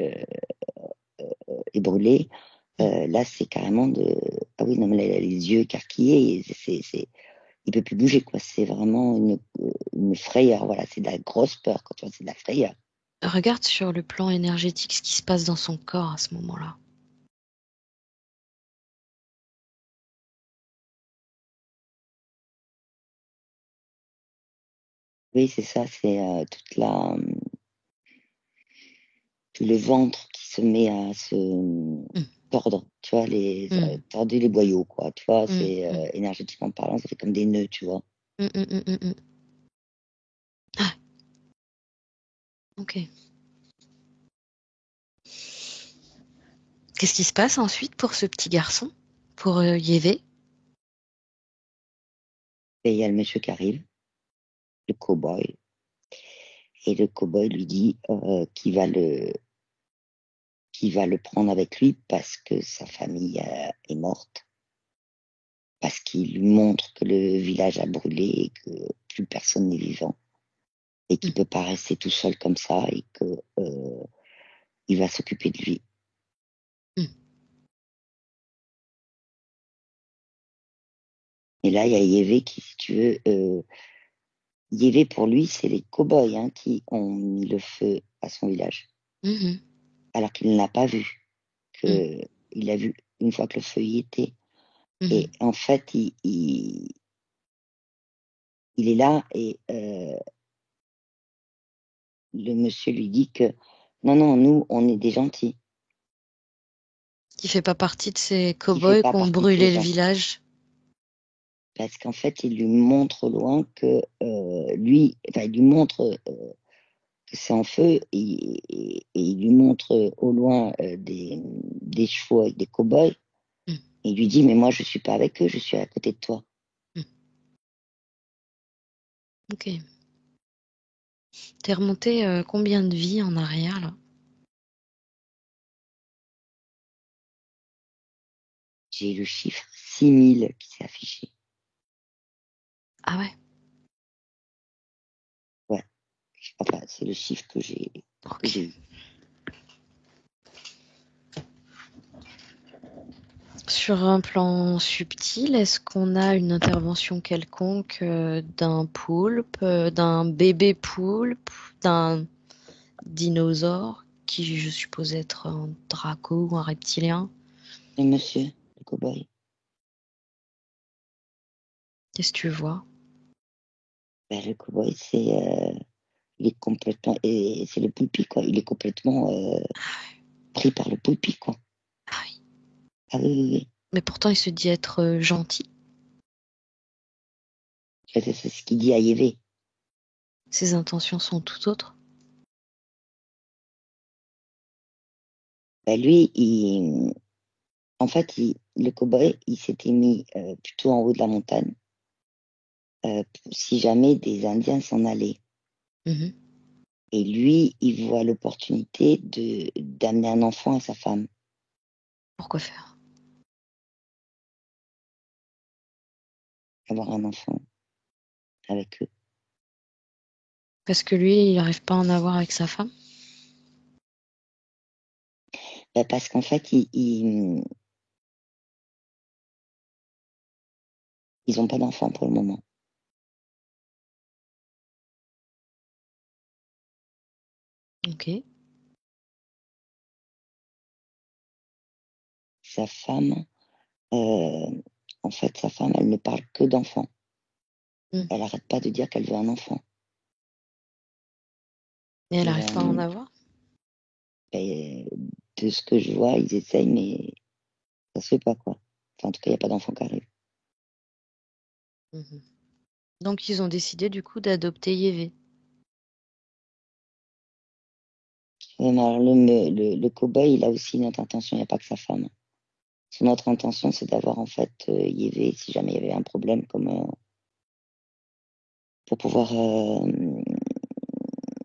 est brûlé, là, c'est carrément de... Ah oui, non, mais là, il a les yeux écarquillés, et il peut plus bouger, quoi. C'est vraiment une frayeur, voilà, c'est de la grosse peur, quand tu vois, c'est de la frayeur. Regarde sur le plan énergétique ce qui se passe dans son corps à ce moment-là. Oui, c'est ça, c'est tout le ventre qui se met à se Hmm. tordre, tu vois, Hmm. tordre les boyaux, quoi, tu vois, Hmm. c'est Hmm. énergétiquement parlant, ça fait comme des nœuds, tu vois. Hmm. Hmm. Hmm. Hmm. Hmm. Ah, ok. Qu'est-ce qui se passe ensuite pour ce petit garçon, pour Yévé? Et il y a le monsieur qui arrive, le cow-boy, et le cow-boy lui dit qu'il va le prendre avec lui parce que sa famille est morte, parce qu'il lui montre que le village a brûlé et que plus personne n'est vivant, et qu'il Hmm. peut pas rester tout seul comme ça, et que il va s'occuper de lui. Hmm. Et là, il y a Yévé qui, si tu veux, Yévé pour lui, c'est les cow-boys hein, qui ont mis le feu à son village, Mhm. alors qu'il ne l'a pas vu, Hmm. que il a vu une fois que le feu y était. Et Mhm. en fait, il est là et le monsieur lui dit que non, non, nous, on est des gentils, Qui fait pas partie de ces qui fait cow-boys pas qui ont partie de ces brûlé le gens. village. Parce qu'en fait, il lui montre au loin que lui, enfin, il lui montre que c'est en feu et il lui montre au loin des chevaux avec des cow-boys. Hmm. Et il lui dit, mais moi, je suis pas avec eux, je suis à côté de toi. Hmm. Ok. T'es remonté combien de vies en arrière là? J'ai le chiffre 6000 qui s'est affiché. Ah ouais. Ouais, enfin, c'est le chiffre que Ok. j'ai eu. Sur un plan subtil, est-ce qu'on a une intervention quelconque d'un poulpe, d'un bébé poulpe, d'un dinosaure qui je suppose être un draco ou un reptilien? Le monsieur, le cow-boy, Qu'est-ce que tu vois? ben, le cow-boy, il est complètement, et c'est le poulpi, quoi. Il est complètement pris par le poulpi, quoi. Ah oui. Ah oui, oui, oui. Mais pourtant il se dit être gentil. C'est ce qu'il dit à Yévé. Ses intentions sont tout autres. Ben, lui, en fait, le cow-boy, il s'était mis plutôt en haut de la montagne, si jamais des Indiens s'en allaient. Mhm. Et lui, il voit l'opportunité d'amener un enfant à sa femme. Pourquoi faire? Avoir un enfant avec eux. Parce que lui, il n'arrive pas à en avoir avec sa femme? Parce qu'en fait, ils ont pas d'enfant pour le moment. Ok. Sa femme, en fait, sa femme, elle ne parle que d'enfants. Elle arrête pas de dire qu'elle veut un enfant. Et elle Et, n'arrive pas à en avoir? de ce que je vois, ils essayent, mais ça se fait pas, quoi. Enfin, en tout cas, il n'y a pas d'enfant qui arrive. Donc, ils ont décidé, du coup, d'adopter Yévé. Alors, le cow-boy, il a aussi une autre intention, il n'y a pas que sa femme. Son autre intention, c'est d'avoir, en fait, Yévé, si jamais il y avait un problème, comme pour pouvoir,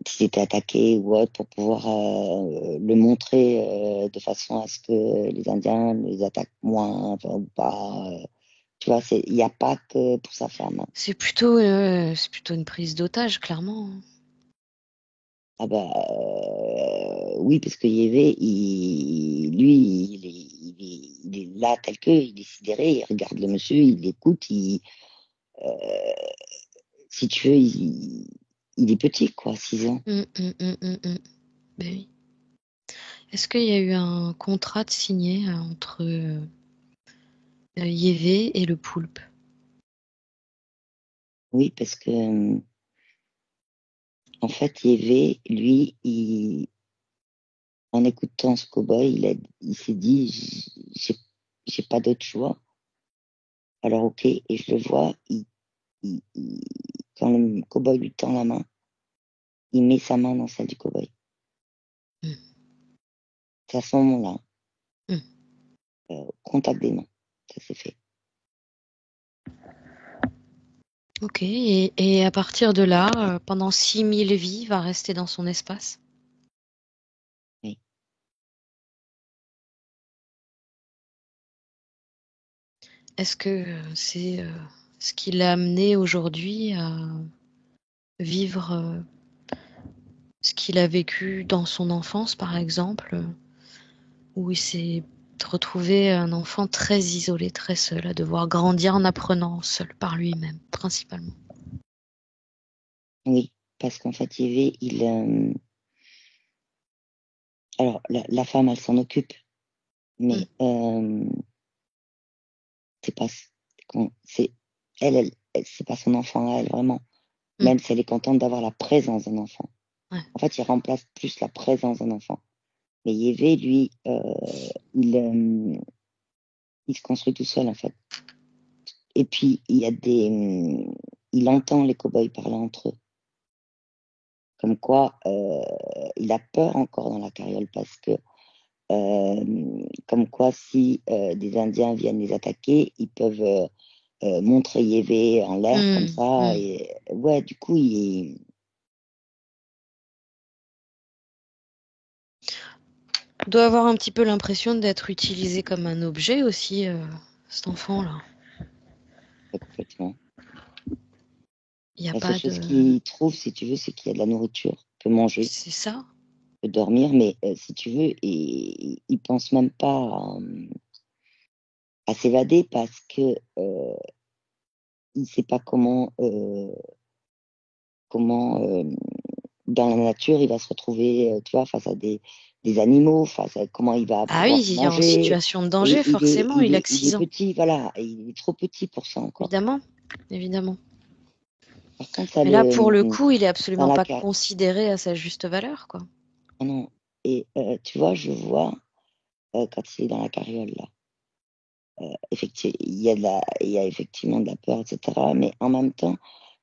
s'il était attaqué ou autre, pour pouvoir le montrer de façon à ce que les Indiens les attaquent moins, enfin, ou pas. Tu vois, il n'y a pas que pour sa femme. C'est plutôt une prise d'otage, clairement. Ah bah oui, parce que Yévé, lui, il est là tel que, il est sidéré, il regarde le monsieur, il l'écoute, euh, si tu veux, il est petit, quoi, 6 ans. Ben oui. Est-ce qu'il y a eu un contrat de signé entre Yévé et le poulpe? Oui, parce que en fait, Yévé, lui, en écoutant ce cow-boy, il s'est dit, j'ai pas d'autre choix. Alors ok, et je le vois, quand le cow-boy lui tend la main, il met sa main dans celle du cow-boy. C'est à ce moment-là, contact des mains, ça s'est fait. Ok, et à partir de là, pendant 6000 vies, va rester dans son espace? Oui. Est-ce que c'est ce qui l'a amené aujourd'hui à vivre ce qu'il a vécu dans son enfance, par exemple, où il s'est retrouvé un enfant très isolé, très seul, à devoir grandir en apprenant seul par lui-même, principalement? Oui, parce qu'en fait, Yévé, alors la femme, elle s'en occupe, mais c'est pas, c'est c'est pas son enfant à elle vraiment. Même si elle est contente d'avoir la présence d'un enfant. Ouais. En fait, il remplace plus la présence d'un enfant. Mais Yévé, lui, il se construit tout seul, en fait. Et puis, il entend les cow-boys parler entre eux. Comme quoi, il a peur encore dans la carriole parce que, comme quoi, si des Indiens viennent les attaquer, ils peuvent montrer Yévé en l'air comme ça. Et ouais, du coup, il doit avoir un petit peu l'impression d'être utilisé comme un objet aussi, cet enfant-là. complètement. Il n'y a La seule pas chose de... qu'il trouve, si tu veux, c'est qu'il y a de la nourriture. Il peut manger, C'est ça? il peut dormir, mais si tu veux, il pense même pas à s'évader parce que il sait pas comment dans la nature il va se retrouver, tu vois, face à des animaux, face à comment il va Ah oui, pouvoir il est en manger. situation de Et danger, forcément, il a que il 6 est ans. petit, voilà, et il est trop petit pour ça encore. Évidemment, évidemment. Par contre, ça Mais là, pour le le coup, il est dans absolument la pas carte. considéré à sa juste valeur, quoi. Ah non. Et tu vois, je vois quand il est dans la carriole là. Effectivement, il y a effectivement de la peur, etc. Mais en même temps,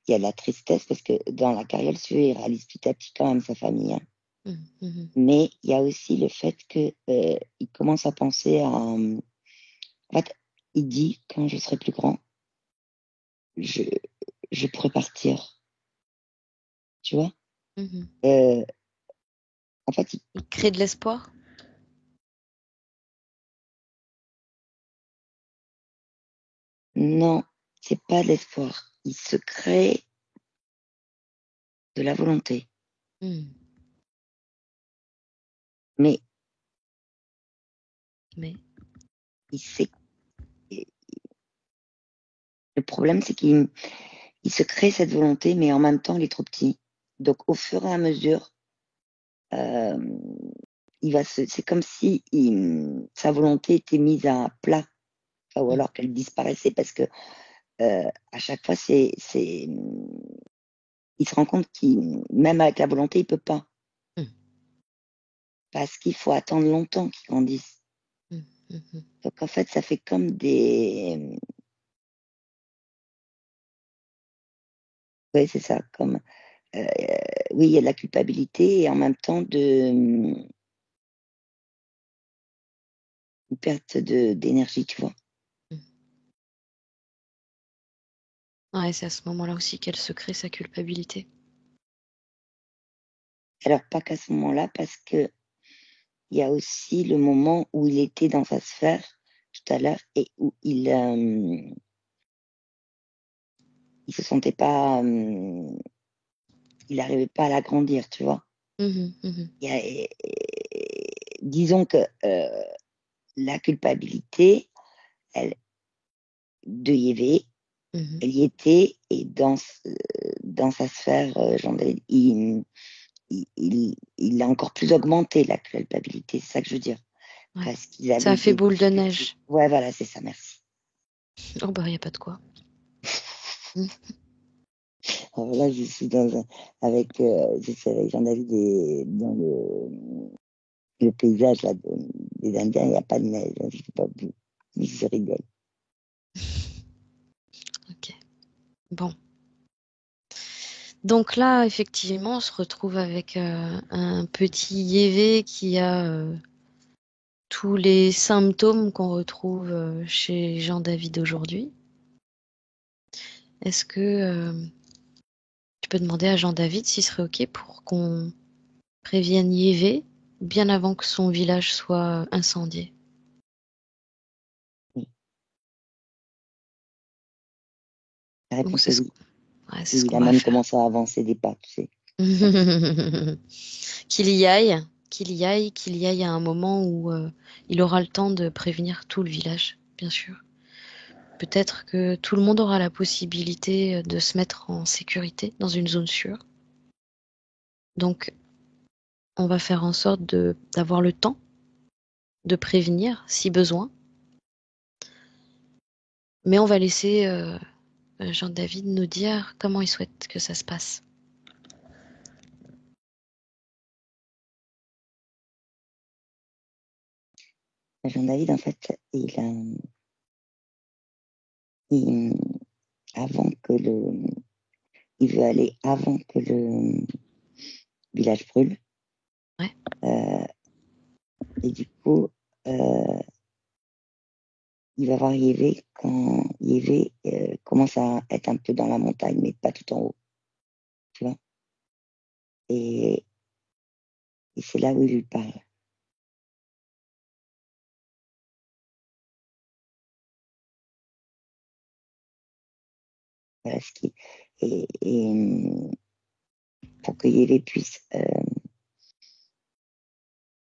il y a de la tristesse parce que dans la carriole, si tu veux, il réalise petit à petit quand même sa famille, hein. Mais il y a aussi le fait que il commence à penser à. En fait, il dit quand je serai plus grand, je, je pourrai partir. Tu vois? Euh, En fait, Il crée de l'espoir. Non, c'est pas de l'espoir. Il se crée de la volonté. Hmm. Mais Mais, il sait. Le problème, c'est qu'il se crée cette volonté, mais en même temps, il est trop petit. Donc, au fur et à mesure, euh, c'est comme si sa volonté était mise à plat, ou hmm, alors qu'elle disparaissait parce que à chaque fois, il se rend compte qu'il, même avec la volonté, il peut pas. hmm, Parce qu'il faut attendre longtemps qu'il grandisse. hmm, hmm, hmm. Donc, en fait, ça fait comme des, oui, c'est ça, comme, euh, oui, il y a de la culpabilité et en même temps une perte d'énergie, tu vois. Ouais, c'est à ce moment-là aussi qu'elle se crée sa culpabilité. Alors, pas qu'à ce moment-là, parce que il y a aussi le moment où il était dans sa sphère tout à l'heure et où il se sentait pas, il n'arrivait pas à l'agrandir, tu vois. Mhm, mhm, Il y a, disons que la culpabilité, elle, de Yévé, mhm. elle y était et dans sa sphère, il a encore plus augmenté la culpabilité, c'est ça que je veux dire. Ouais. Parce qu'ils Ça a avaient fait des boule de difficultés. neige. Ouais, voilà, c'est ça, merci. Oh bah, il n'y a pas de quoi. Hmm. Alors là, je suis je suis avec Jean-David dans le paysage là, des Indiens, il n'y a pas de neige, hein, je sais pas vous, mais je rigole. Ok. Bon. Donc là, effectivement, on se retrouve avec un petit Yévé qui a tous les symptômes qu'on retrouve chez Jean-David aujourd'hui. Est-ce que tu peux demander à Jean-David s'il serait OK pour qu'on prévienne Yévé bien avant que son village soit incendié? Oui. La Donc réponse est oui. ouais, c'est Et ce il qu'on a va même faire. commencé à avancer des pas, tu sais. Qu'il y aille, qu'il y aille à un moment où il aura le temps de prévenir tout le village, bien sûr. Peut-être que tout le monde aura la possibilité de se mettre en sécurité dans une zone sûre. Donc, on va faire en sorte d'avoir le temps de prévenir si besoin. Mais on va laisser Jean-David nous dire comment il souhaite que ça se passe. Jean-David, en fait, il, avant que il veut aller avant que le village brûle. Ouais. Euh, et du coup, il va voir Yévé quand Yévé commence à être un peu dans la montagne, mais pas tout en haut, tu vois. Et, et c'est là où il lui parle. Voilà ce qui, et pour que Yévé puisse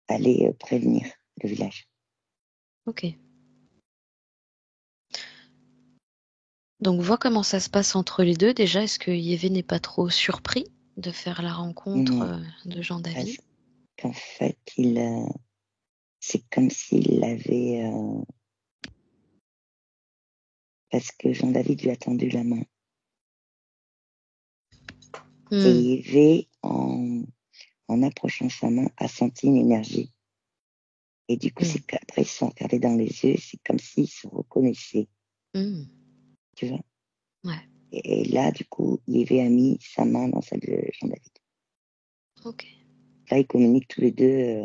aller prévenir le village. Ok. Donc, vois comment ça se passe entre les deux. Déjà, est-ce que Yévé n'est pas trop surpris de faire la rencontre Non, de Jean-David? parce qu'en fait, c'est comme s'il l'avait, parce que Jean-David lui a tendu la main. Et Hmm. Yévé, en approchant sa main, a senti une énergie. Et du coup, Hmm. c'est qu'après, ils se sont regardés dans les yeux, c'est comme s'ils se reconnaissaient, Hmm. tu vois. Ouais. Et là, du coup, Yévé a mis sa main dans celle de Jean-David. Ok. Là, ils communiquent tous les deux.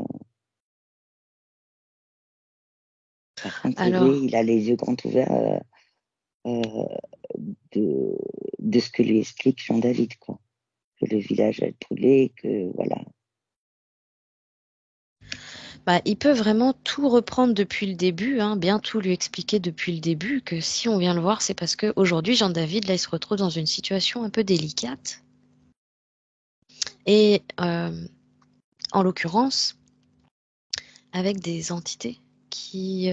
Par contre, Yévé, Alors, il a les yeux grands ouverts euh, de, de ce que lui explique Jean-David, quoi. Que le village a brûlé, que voilà. Il peut vraiment tout reprendre depuis le début, hein, bien tout lui expliquer depuis le début, que si on vient le voir, c'est parce qu'aujourd'hui, Jean-David, là, il se retrouve dans une situation un peu délicate. Et en l'occurrence, avec des entités qui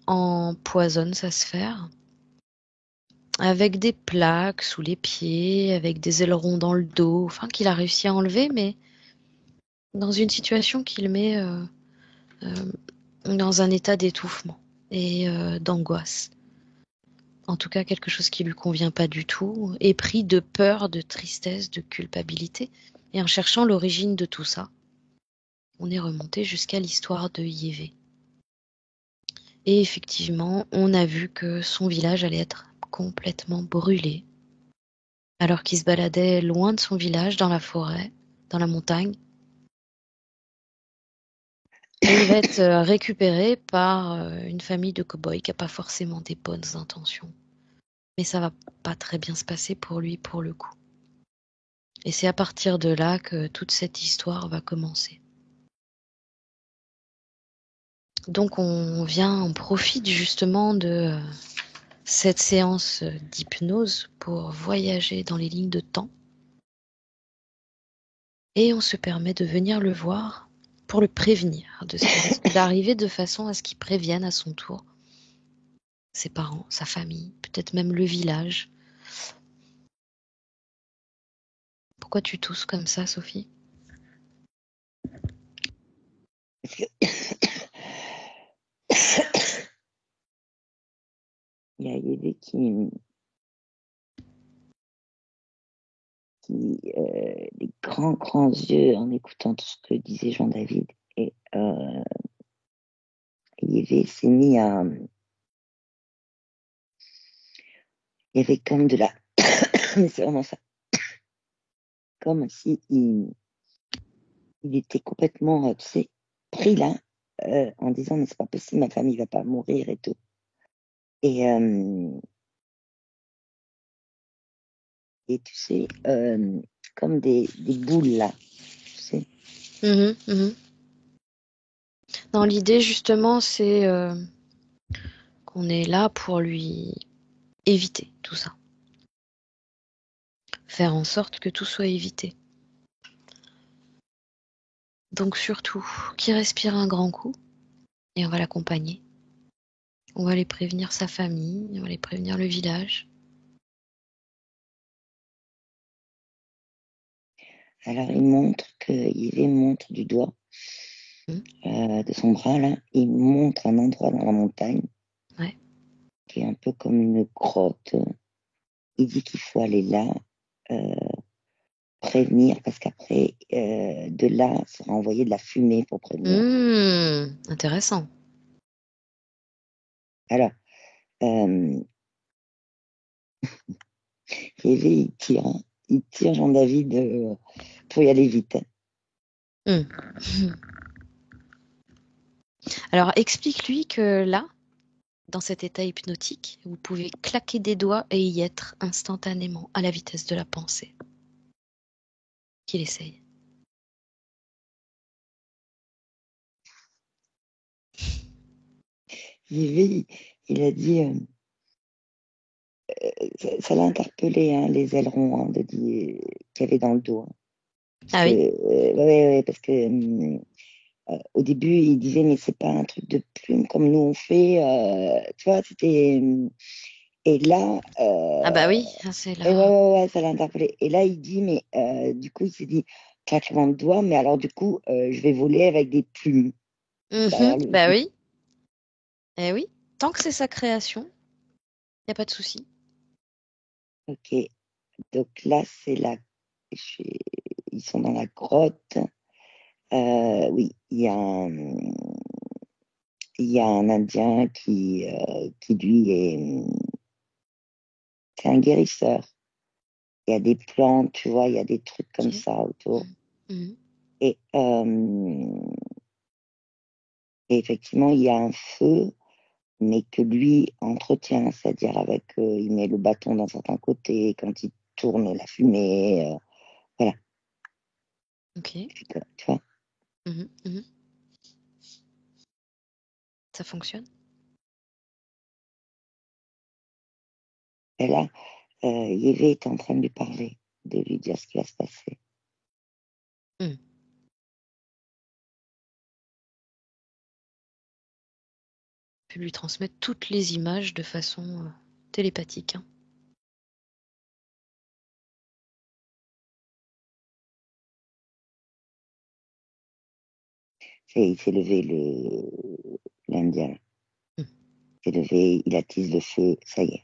empoisonnent sa sphère, avec des plaques sous les pieds, avec des ailerons dans le dos, enfin qu'il a réussi à enlever, mais dans une situation qui le met dans un état d'étouffement et d'angoisse. En tout cas, quelque chose qui lui convient pas du tout, épris de peur, de tristesse, de culpabilité. Et en cherchant l'origine de tout ça, on est remonté jusqu'à l'histoire de Yévé. Et effectivement, on a vu que son village allait être complètement brûlé, alors qu'il se baladait loin de son village, dans la forêt, dans la montagne. Et il va être récupéré par une famille de cow-boys qui n'a pas forcément des bonnes intentions. Mais ça va pas très bien se passer pour lui, pour le coup. Et c'est à partir de là que toute cette histoire va commencer. Donc on profite justement de cette séance d'hypnose pour voyager dans les lignes de temps. Et on se permet de venir le voir pour le prévenir de ce qui risque d'arriver, de façon à ce qu'il prévienne à son tour ses parents, sa famille, peut-être même le village. Pourquoi tu tousses comme ça, Sophie? Parce que il y a Yévé qui des grands yeux en écoutant tout ce que disait Jean-David. Et Yévé s'est mis à... Il y avait comme de la... Mais c'est vraiment ça. Comme si il était complètement, tu sais, pris là, en disant, mais c'est pas possible, ma famille va pas mourir et tout. Et tu sais, comme des boules là, tu sais. Non, l'idée justement, c'est qu'on est là pour lui éviter tout ça. Faire en sorte que tout soit évité. Donc surtout, qu'il respire un grand coup et on va l'accompagner. On va aller prévenir sa famille, on va aller prévenir le village. Alors il montre Yévé montre du doigt de son bras là, il montre un endroit dans la montagne qui est un peu comme une grotte. Il dit qu'il faut aller là, prévenir, parce qu'après, de là, sera envoyé de la fumée pour prévenir. Intéressant. Alors, Yévé, il tire Jean-David pour y aller vite. Alors explique-lui que là, dans cet état hypnotique, vous pouvez claquer des doigts et y être instantanément, à la vitesse de la pensée. Qu'il essaye. Yévé, il a dit, ça l'a interpellé, hein, les ailerons hein, qu'il y avait dans le dos. Hein. Ah oui? Ouais, parce que au début, il disait, mais c'est pas un truc de plume comme nous on fait. Tu vois, c'était. Et là. Ah bah oui, c'est Et là. ouais, ça l'a interpellé. Et là, il dit, mais du coup, il s'est dit, claquement de doigts, mais alors du coup, je vais voler avec des plumes derrière lui. Bah oui. Eh oui. Tant que c'est sa création, il n'y a pas de souci. Ok, donc là, c'est là. Ils sont dans la grotte. Oui, il y a un Indien qui lui, c'est un guérisseur. Il y a des plantes, tu vois, il y a des trucs comme Ok. ça autour. Mhm. Et, et effectivement, il y a un feu, mais que lui entretient, c'est-à-dire il met le bâton d'un certain côté, quand il tourne la fumée, voilà, Ok. tu vois. Mhm, mhm. Ça fonctionne? Et là, Yévé est en train de lui parler, de lui dire ce qui va se passer. Hmm. Tu peux lui transmettre toutes les images de façon télépathique. Hein. Il s'est levé, l'Indien. Hmm. Il s'est levé, il attise le feu, ça y est.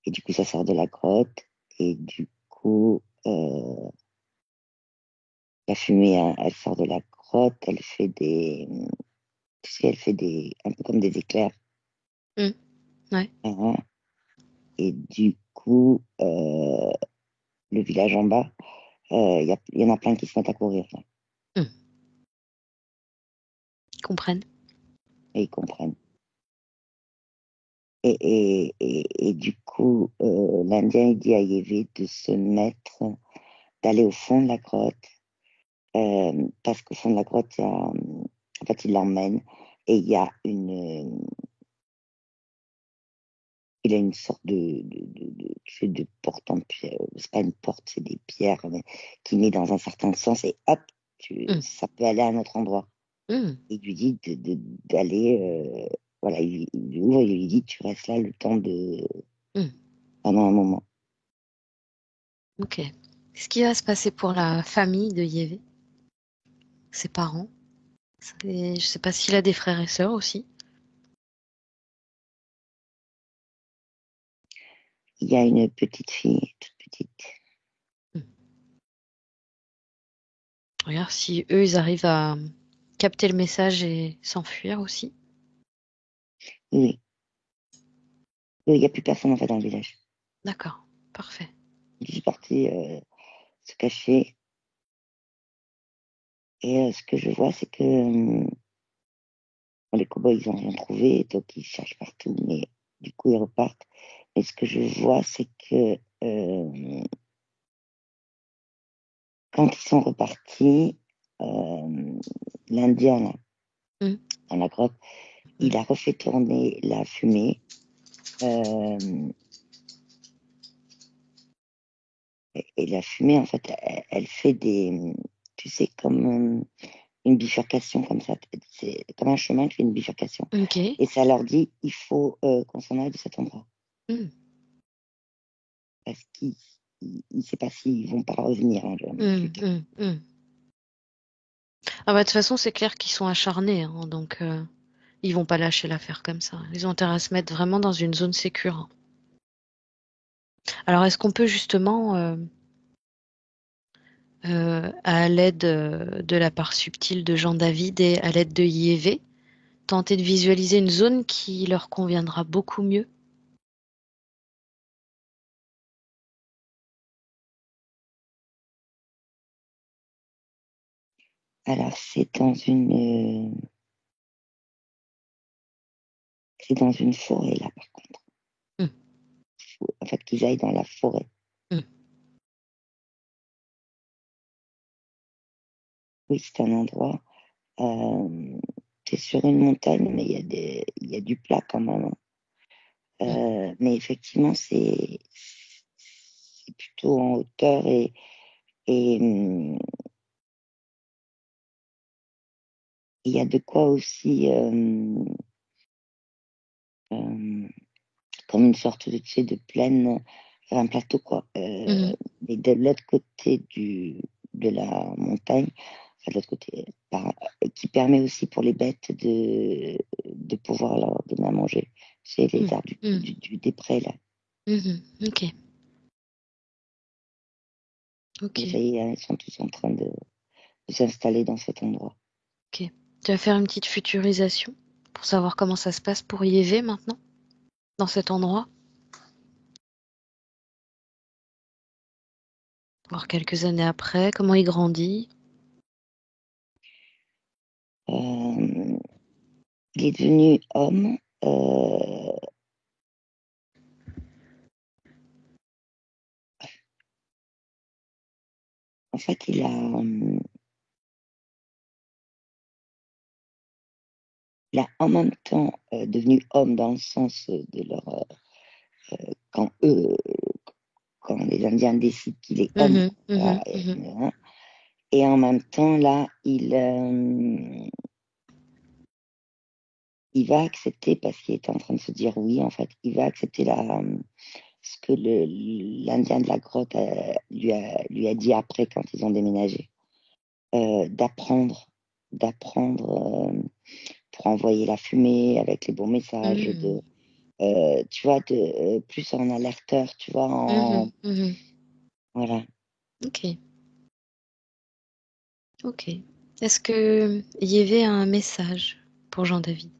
Et du coup, ça sort de la grotte. Et du coup, la fumée, hein, elle sort de la grotte, elle fait tu sais, elle fait un peu comme des éclairs. Hmm. Ouais. Hein. Et du coup, le village en bas, il y en a plein qui se mettent à courir, là, Hmm. Ils comprennent. et ils comprennent. Et du coup, l'Indien, il dit à Yévé d'aller au fond de la grotte, parce qu'au fond de la grotte, en fait, il l'emmène, et il a une sorte tu sais, de porte en pierre, c'est pas une porte, c'est des pierres, mais, qui met dans un certain sens, et hop, Hmm. ça peut aller à un autre endroit. Hmm. Il lui dit d'aller, voilà, il lui ouvre, il lui dit, tu restes là le temps Hmm. pendant un moment. Ok. Ce qui va se passer pour la famille de Yévé, ses parents? Je sais pas s'il a des frères et sœurs aussi. Il y a une petite fille, toute petite. Hmm. Regarde si eux, ils arrivent à capter le message et s'enfuir aussi. Oui, il n'y a plus personne en fait dans le village. D'accord. Parfait. Il est parti se cacher. Et ce que je vois, c'est que les cow-boys, ils n'ont rien trouvé, donc ils cherchent partout, mais du coup, ils repartent. Et ce que je vois, c'est que quand ils sont repartis, l'Indien, là, Hmm. dans la grotte, Hmm. il a refait tourner la fumée. euh, et la fumée, en fait, elle fait tu sais, comme une bifurcation comme ça. C'est comme un chemin qui fait une bifurcation. Ok. Et ça leur dit, il faut qu'on s'en aille de cet endroit. Hmm. Parce qu'il ne sait pas s'ils vont pas revenir hein, Hmm. plus tard. Hmm. Hmm. Ah bah de toute façon, c'est clair qu'ils sont acharnés, hein, donc ils vont pas lâcher l'affaire comme ça. Ils ont intérêt à se mettre vraiment dans une zone sécure. Hein. Alors, est-ce qu'on peut justement, à l'aide de la part subtile de Jean-David et à l'aide de Yévé, tenter de visualiser une zone qui leur conviendra beaucoup mieux? Alors, c'est dans une forêt, là, par contre. Hmm. En fait, qu'ils aillent dans la forêt. Hmm. Oui, c'est un endroit, c'est sur une montagne, mais il y a du plat quand même. Hein. Hmm. Mais effectivement, c'est plutôt en hauteur et il y a de quoi aussi, euh, comme une sorte de, tu sais, de plaine, un plateau, quoi. Mhm. Mais de l'autre côté de la montagne, enfin, de l'autre côté, qui permet aussi pour les bêtes de pouvoir leur donner à manger. C'est les Hmm. arbres Hmm. des prés, là. Mhm. Ok, ok, Et ça y est, hein, ils sont tous en train de s'installer dans cet endroit. ok. Tu vas faire une petite futurisation pour savoir comment ça se passe pour Yévé maintenant, dans cet endroit? Voir quelques années après, comment il grandit. Euh, il est devenu homme. En fait, il a en même temps devenu homme dans le sens de leur quand les Indiens décident qu'il est homme, et en même temps là il va accepter, parce qu'il était en train de se dire oui, en fait, il va accepter ce que l'Indien de la grotte lui a dit après, quand ils ont déménagé, d'apprendre pour envoyer la fumée avec les bons messages, tu vois, plus en alerteur, tu vois, voilà. Ok. Est-ce que Yévé a un message pour Jean-David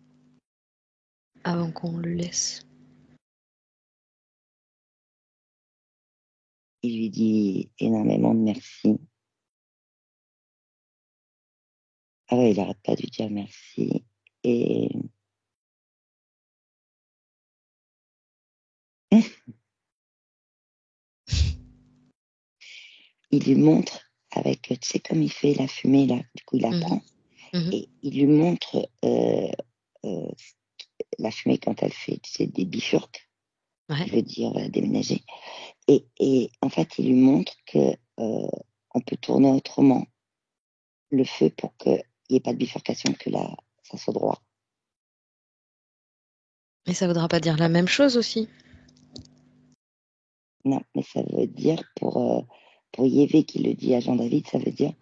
avant qu'on le laisse? Il lui dit énormément de merci. Ah ouais, il n'arrête pas de lui dire merci. Et il lui montre avec, tu sais, comme il fait la fumée, là, du coup, il apprend. Et il lui montre la fumée quand elle fait, tu sais, des bifurques, qui veut dire déménager. Et en fait, il lui montre que on peut tourner autrement le feu pour qu'il n'y ait pas de bifurcation, que là, ça soit droit. Mais ça ne voudra pas dire la même chose aussi? Non, mais ça veut dire, pour Yévé qui le dit à Jean-David, ça veut dire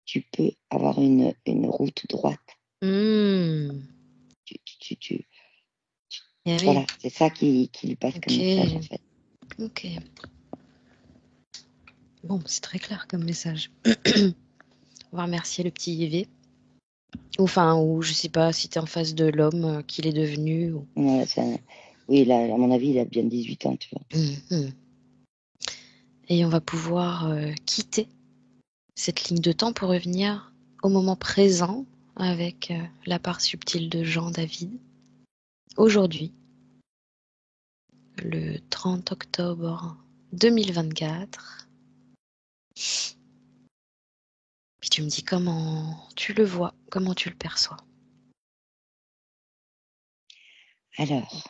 tu peux avoir une route droite. Voilà, c'est ça qui lui passe comme message, en fait. Ok. Bon, c'est très clair comme message. On va remercier le petit Yévé. Ou je sais pas si tu es en face de l'homme qu'il est devenu. Ouais, oui, là, à mon avis, il a bien 18 ans, tu vois. Et on va pouvoir quitter cette ligne de temps pour revenir au moment présent avec la part subtile de Jean-David. Aujourd'hui, le 30 octobre 2024. Puis tu me dis comment tu le vois, comment tu le perçois. Alors,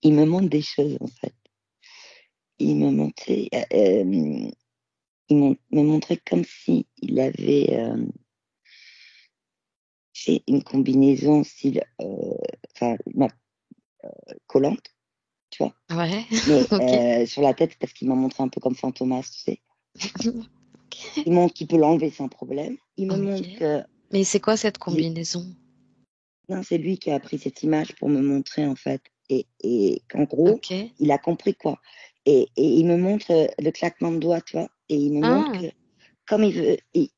il me montre des choses, en fait. Il me montrait, comme si il avait fait une combinaison style, collante, tu vois. Ouais. Mais Ok. sur la tête, parce qu'il m'a montré un peu comme Fantomas, tu sais. Okay. Il montre qu'il peut l'enlever sans problème. Il me montre que... Mais c'est quoi cette combinaison? Non, c'est lui qui a pris cette image pour me montrer, en fait. Et qu'en gros, il a compris quoi. Et il me montre le claquement de doigts, tu vois. Et il me montre que, comme il veut, il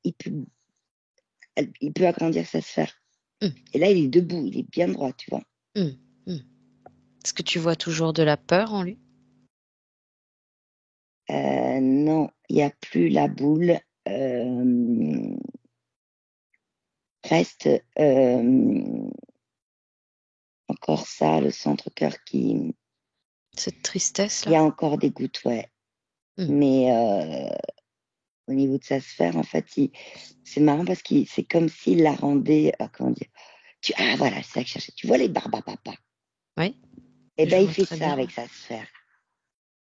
peut agrandir sa sphère. Et là, il est debout, il est bien droit, tu vois. Est-ce que tu vois toujours de la peur en lui? Non, il n'y a plus la boule. Reste encore ça, le centre-cœur qui... Cette tristesse-là? Il y a encore des gouttes, ouais. Mais au niveau de sa sphère, en fait, c'est marrant parce que c'est comme s'il la rendait... comment dire, voilà, c'est ça que je cherchais. Tu vois les barbes à papa? Oui. Eh bien, il fait ça avec sa sphère.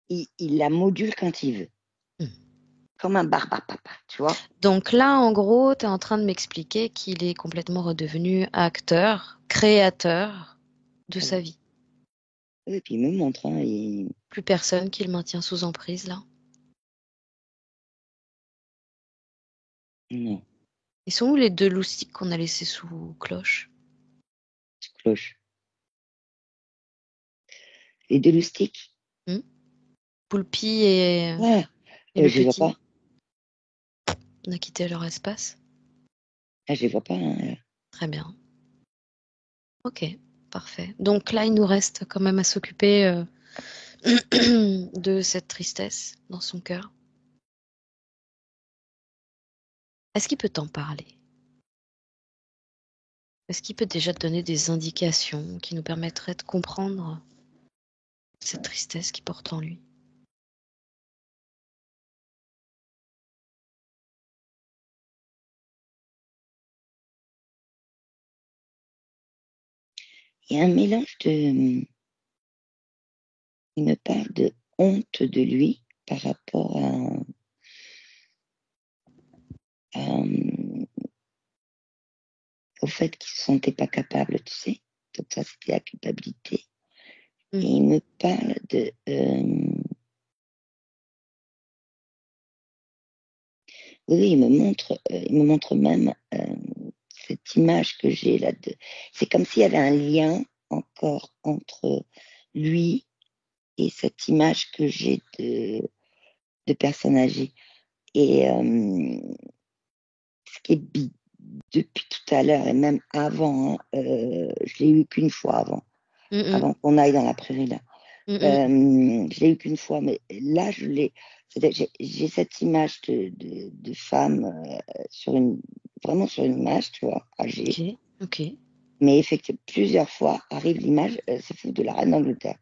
Il la module quand il veut. Comme un barbe à papa, tu vois. Donc là, en gros, tu es en train de m'expliquer qu'il est complètement redevenu acteur, créateur de sa vie. Et puis il me montre. Plus personne qui le maintient sous emprise, là? Non. Ils sont où les 2 loustiques qu'on a laissés sous cloche? Sous cloche. Les 2 loustiques? Poulpi et je le les vois petit. pas. On a quitté leur espace. Je les vois pas. Très bien. Ok, parfait. Donc là, il nous reste quand même à s'occuper de cette tristesse dans son cœur. Est-ce qu'il peut t'en parler? Est-ce qu'il peut déjà te donner des indications qui nous permettraient de comprendre cette tristesse qu'il porte en lui? Il y a un mélange de... Il me parle de honte de lui par rapport au fait qu'il se sentait pas capable, tu sais. Donc ça, c'était la culpabilité. Et il me parle de... oui, il me montre même cette image que j'ai là. C'est comme s'il y avait un lien encore entre lui et cette image que j'ai de personnes âgées. Et ce qui est depuis tout à l'heure et même avant, hein, je l'ai eu qu'une fois avant qu'on aille dans la prairie là. Je l'ai eu qu'une fois, mais là je l'ai. J'ai cette image de femme vraiment sur une image, tu vois, âgée. Ok. Mais effectivement, plusieurs fois arrive l'image, c'est de la reine d'Angleterre.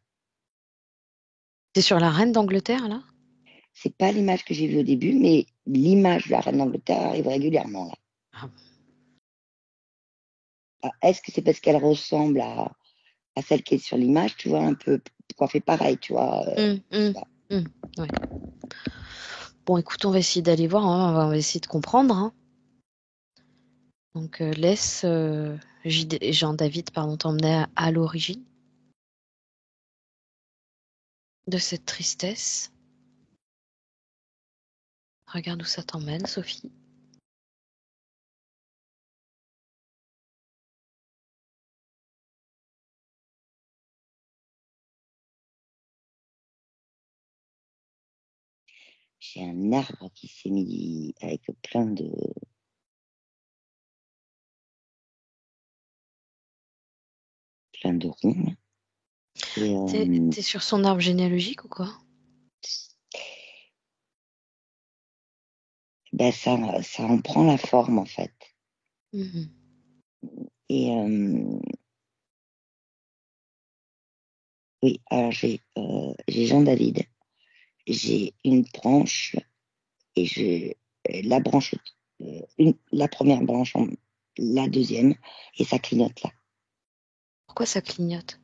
T'es sur la reine d'Angleterre, là? C'est pas l'image que j'ai vue au début, mais l'image de la reine d'Angleterre arrive régulièrement là. Ah. Est-ce que c'est parce qu'elle ressemble à celle qui est sur l'image, tu vois, un peu coiffée pareil, tu vois. Ouais. Bon, écoute, on va essayer d'aller voir, hein, on va essayer de comprendre. Hein. Donc, laisse Jean-David, pardon, t'emmener à l'origine de cette tristesse. Regarde où ça t'emmène, Sophie. J'ai un arbre qui s'est mis avec plein de ronds. Et T'es sur son arbre généalogique ou quoi? ben ça en prend la forme en fait. Et oui, alors j'ai Jean-David, j'ai une branche et la branche, la première branche, la deuxième, et ça clignote là. Pourquoi ça clignote?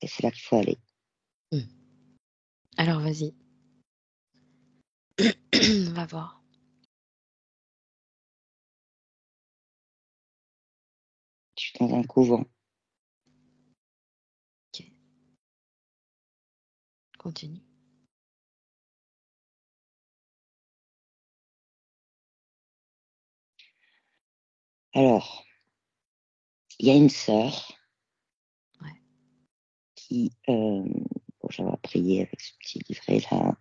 Et c'est là qu'il faut aller. Alors, vas-y. On va voir. Je suis dans un couvent. Ok. Continue. Alors, il y a une sœur qui, bon, j'avais prié avec ce petit livret là,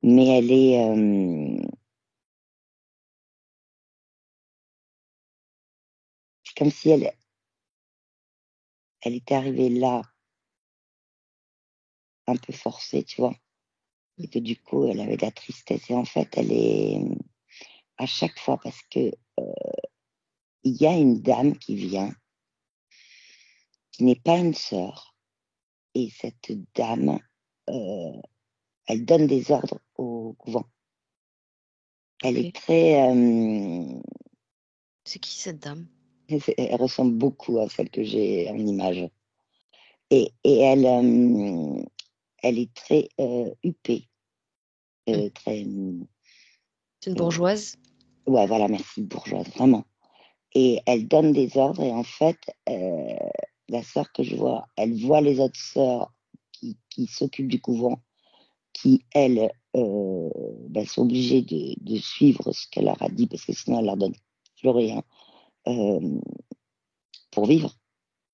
mais elle est, c'est comme si elle était arrivée là un peu forcée, tu vois, et que du coup elle avait de la tristesse. Et en fait, elle est à chaque fois parce que il y a une dame qui vient, qui n'est pas une sœur, et cette dame, euh, elle donne des ordres au couvent. Elle est très, C'est qui cette dame? elle ressemble beaucoup à celle que j'ai en image. Et elle est très huppée, très, C'est une bourgeoise? ouais, voilà, merci, bourgeoise, vraiment. Et elle donne des ordres et en fait, la sœur que je vois, elle voit les autres sœurs qui s'occupent du couvent, qui, elles, sont obligées de suivre ce qu'elle leur a dit parce que sinon elle leur donne plus rien pour vivre.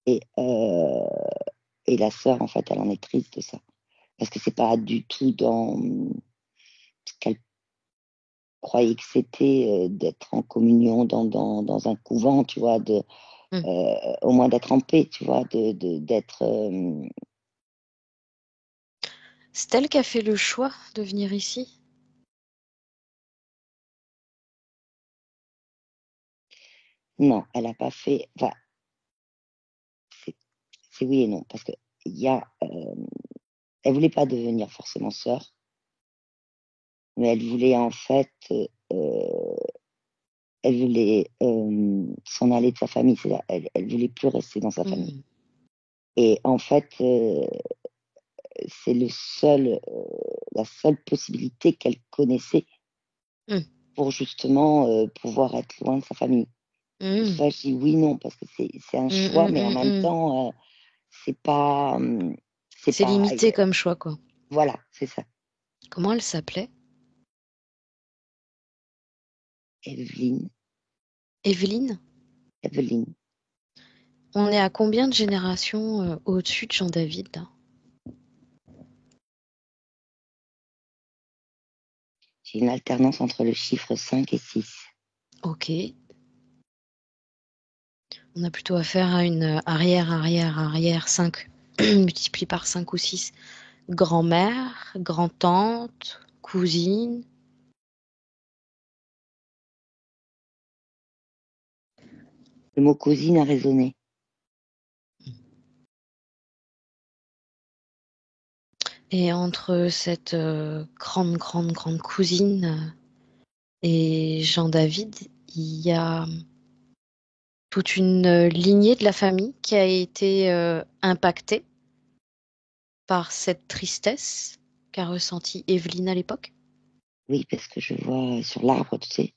Et, euh, et la sœur, en fait, elle en est triste de ça. Parce que c'est pas du tout dans ce qu'elle croyait que c'était d'être en communion dans un couvent, tu vois, au moins d'être en paix, tu vois, d'être. C'est elle qui a fait le choix de venir ici? Non, elle n'a pas fait. Enfin, c'est oui et non, parce que il y a. Elle voulait pas devenir forcément sœur, mais elle voulait en fait. elle voulait s'en aller de sa famille. C'est-à-dire, elle voulait plus rester dans sa famille. Mhm. Et en fait, c'est la seule possibilité qu'elle connaissait Mhm. pour justement pouvoir être loin de sa famille. C'est pour Mhm. ça que je dis oui, non, parce que c'est un choix, Mhm. mais en même Mhm. temps, c'est pas, c'est C'est pas, limité comme choix, quoi. voilà, c'est ça. Comment elle s'appelait? Evelyne, Evelyne? Evelyne. On est à combien de générations au-dessus de Jean-David, là? J'ai une alternance entre le chiffre 5 et 6. Ok. On a plutôt affaire à une arrière 5 multiplié par 5 ou 6. Grand-mère, grand-tante, cousine. Le mot cousine a résonné. Et entre cette grande cousine et Jean-David, il y a toute une lignée de la famille qui a été impactée par cette tristesse qu'a ressentie Evelyne à l'époque. Oui, parce que je vois sur l'arbre, tu sais,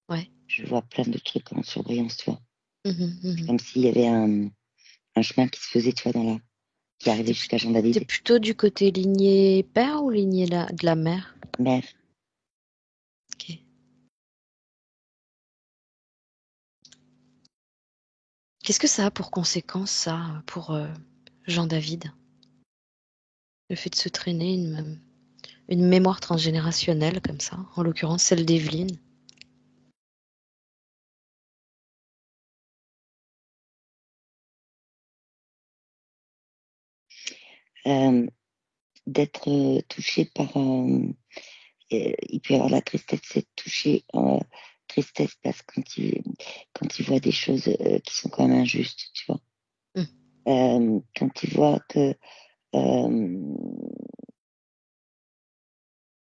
Ouais. je vois plein de trucs en surbrillance, tu vois. Mhm, C'est mhm. comme s'il y avait un chemin qui se faisait, tu vois, dans la, qui arrivait T'es jusqu'à plut- Jean t'es David. plutôt du côté lignée père ou lignée de la mère? Mère, Ok. Qu'est-ce que ça a pour conséquence, ça, pour Jean-David? Le fait de se traîner une mémoire transgénérationnelle comme ça, en l'occurrence celle d'Evelyne. euh, d'être touché par, il peut y avoir la tristesse, c'est touché, tristesse parce que quand il voit des choses qui sont quand même injustes, tu vois. Mm. Quand il voit euh,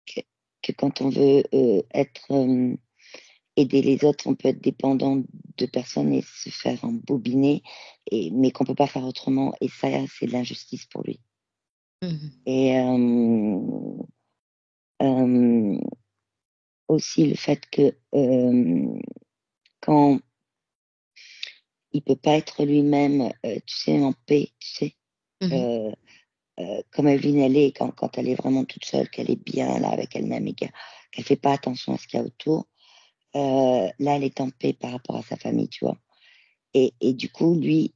que, que quand on veut aider les autres, on peut être dépendant de personnes et se faire embobiner, mais qu'on peut pas faire autrement. Et ça, c'est de l'injustice pour lui. Mhm. Et euh, aussi le fait que quand il peut pas être lui-même, tu sais, en paix, tu sais, Mhm. euh, comme Evelyne elle est, quand elle est vraiment toute seule, qu'elle est bien là avec elle-même et qu'elle fait pas attention à ce qu'il y a autour, là, elle est en paix par rapport à sa famille, tu vois. Et du coup, lui,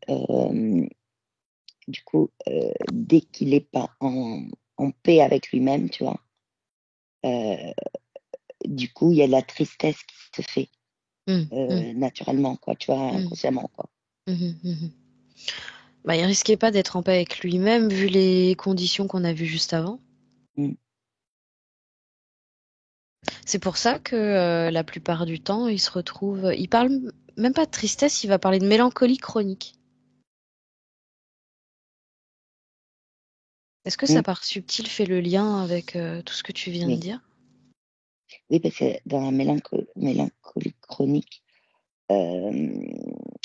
dès qu'il est pas en paix avec lui-même, tu vois, euh, du coup, il y a de la tristesse qui se fait Mhm. Mhm. naturellement, quoi, tu vois, Mhm. inconsciemment, quoi. Mhm. Mhm. Bah, il risquait pas d'être en paix avec lui-même vu les conditions qu'on a vues juste avant. Mm. C'est pour ça que la plupart du temps, il se retrouve. Il parle même pas de tristesse, il va parler de mélancolie chronique. Est-ce que Mm. ça part subtil fait le lien avec tout ce que tu viens de Oui. dire? Oui, parce que dans la mélancolie chronique, euh,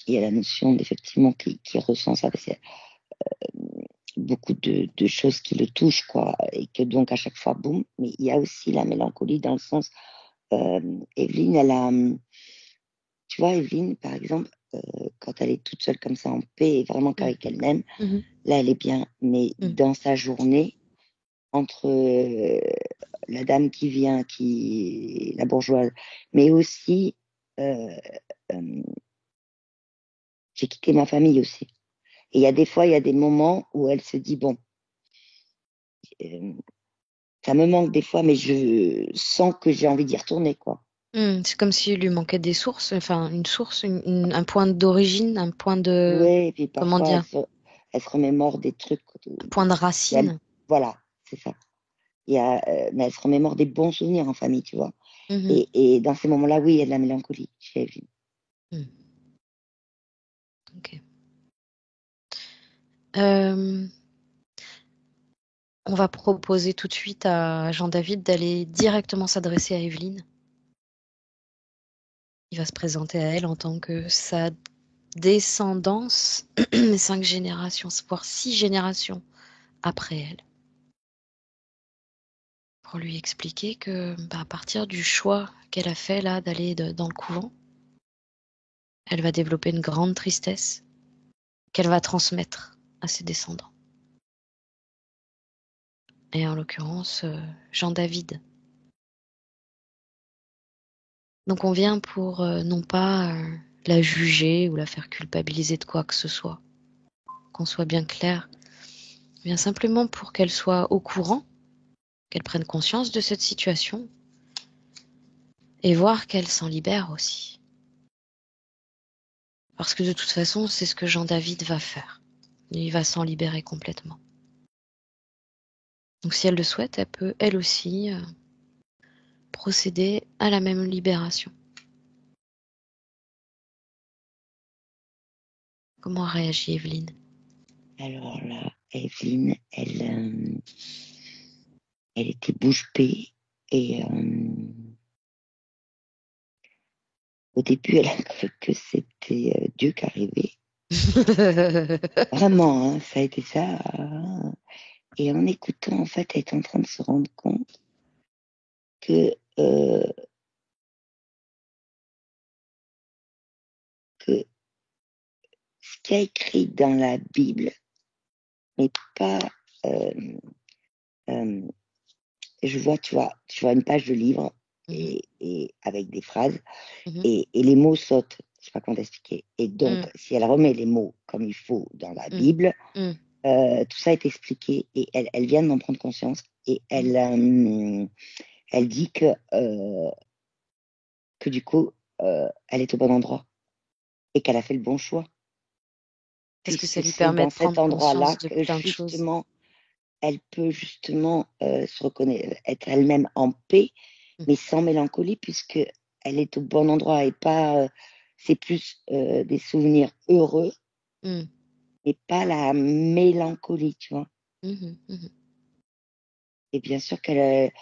il y a la notion d'effectivement qui ressent ça, parce qu'il y a beaucoup de choses qui le touchent, quoi, et que donc à chaque fois, boum, mais il y a aussi la mélancolie dans le sens, euh, Evelyne, elle a, tu vois, Evelyne, par exemple, quand elle est toute seule comme ça en paix et vraiment Mm. qu'avec elle-même, Mhm. là, elle est bien, mais Mm. dans sa journée, entre la dame qui vient, la bourgeoise, mais aussi, euh, euh, j'ai quitté ma famille aussi. Et il y a des fois, il y a des moments où elle se dit, bon, euh, ça me manque des fois, mais je sens que j'ai envie d'y retourner, quoi. C'est comme s'il lui manquait des sources, enfin une source, un point d'origine, un point de, Ouais, et puis comment parfois, dire, elle se remémore des trucs. un point de Elle- racine. voilà, c'est ça. Mais elle se remémore des bons souvenirs en famille, tu vois. Mhm. Et dans ces moments-là, oui, il y a de la mélancolie chez Evelyne. Mm. Ok. Euh, on va proposer tout de suite à Jean-David d'aller directement s'adresser à Evelyne. Il va se présenter à elle en tant que sa descendance, 5 générations, voire 6 générations après elle. Pour lui expliquer que à partir du choix qu'elle a fait là d'aller dans le couvent, elle va développer une grande tristesse qu'elle va transmettre à ses descendants. Et en l'occurrence, Jean-David. Donc on vient pour non pas la juger ou la faire culpabiliser de quoi que ce soit, qu'on soit bien clair, on vient simplement pour qu'elle soit au courant, qu'elle prenne conscience de cette situation et voir qu'elle s'en libère aussi. Parce que de toute façon, c'est ce que Jean-David va faire. Il va s'en libérer complètement. Donc si elle le souhaite, elle peut elle aussi procéder à la même libération. Comment a réagi Evelyne? Alors là, Evelyne, elle était bouche bée et au début, elle a cru que c'était Dieu qui arrivait. Vraiment, hein, ça a été ça. Et en écoutant, en fait, elle est en train de se rendre compte que, que ce qu'il y a écrit dans la Bible n'est pas... je vois, tu vois une page de livre et avec des phrases et les mots sautent. Je sais pas comment t'expliquer. Et donc, si elle remet les mots comme il faut dans la Bible, tout ça est expliqué et elle vient d'en prendre conscience et elle dit que du coup, elle est au bon endroit et qu'elle a fait le bon choix. Parce que ça Puisque lui c'est permet de dans cet prendre endroit-là conscience de que plein de choses. justement, elle peut justement se reconnaître, être elle-même en paix, mais sans mélancolie, puisque elle est au bon endroit et pas, c'est plus des souvenirs heureux, et pas la mélancolie, tu vois. Et bien sûr qu'elle,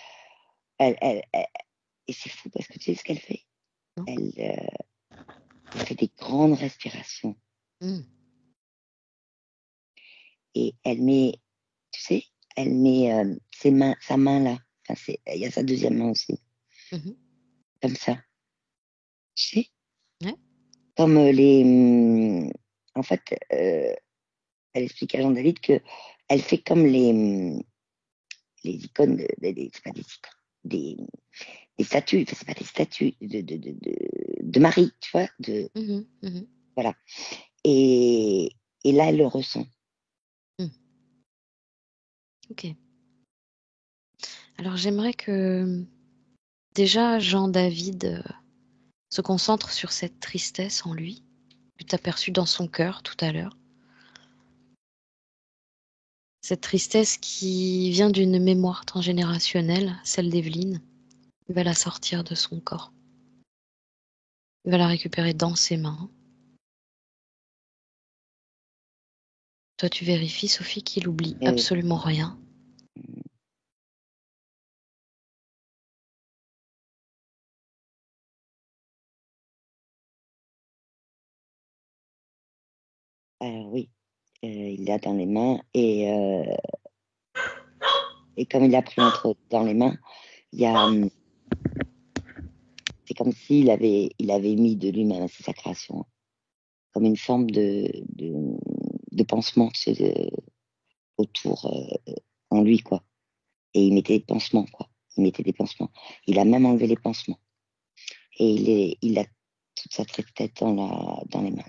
et c'est fou parce que tu sais ce qu'elle fait? Elle fait des grandes respirations et elle met, tu sais, elle met sa main là. Enfin, il y a sa deuxième main aussi, comme ça. Tu sais? Ouais. Comme en fait, elle explique à Jean-David que elle fait comme les icônes, c'est pas des icônes, des statues, enfin, c'est pas des statues de Marie, tu vois, voilà. Et, et là, elle le ressent. Ok. Alors j'aimerais que déjà Jean-David se concentre sur cette tristesse en lui, que tu as perçue dans son cœur tout à l'heure. Cette tristesse qui vient d'une mémoire transgénérationnelle, celle d'Evelyne. Il va la sortir de son corps. Il va la récupérer dans ses mains. Toi, tu vérifies, Sophie, qu'il oublie absolument rien. Oui, il l'a dans les mains et comme il l'a pris dans les mains, il y a, c'est comme s'il il avait mis de lui-même, c'est sa création, comme une forme de pansement, tu sais, autour en lui, quoi. Et il mettait des pansements, quoi. Il mettait des pansements. Il a même enlevé les pansements. Et il a toute sa tristesse dans les mains.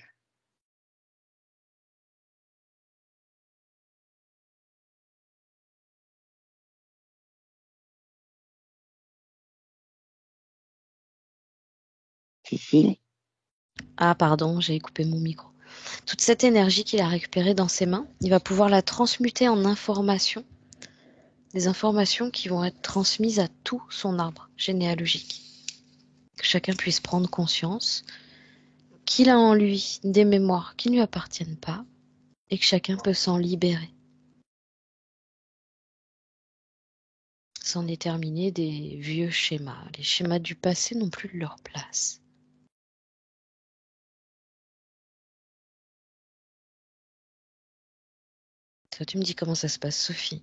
Cécile? Ah, pardon, j'ai coupé mon micro. Toute cette énergie qu'il a récupérée dans ses mains, il va pouvoir la transmuter en informations. Des informations qui vont être transmises à tout son arbre généalogique. Que chacun puisse prendre conscience qu'il a en lui des mémoires qui ne lui appartiennent pas et que chacun peut s'en libérer. Sans déterminer des vieux schémas. Les schémas du passé n'ont plus leur place. Toi, tu me dis comment ça se passe, Sophie.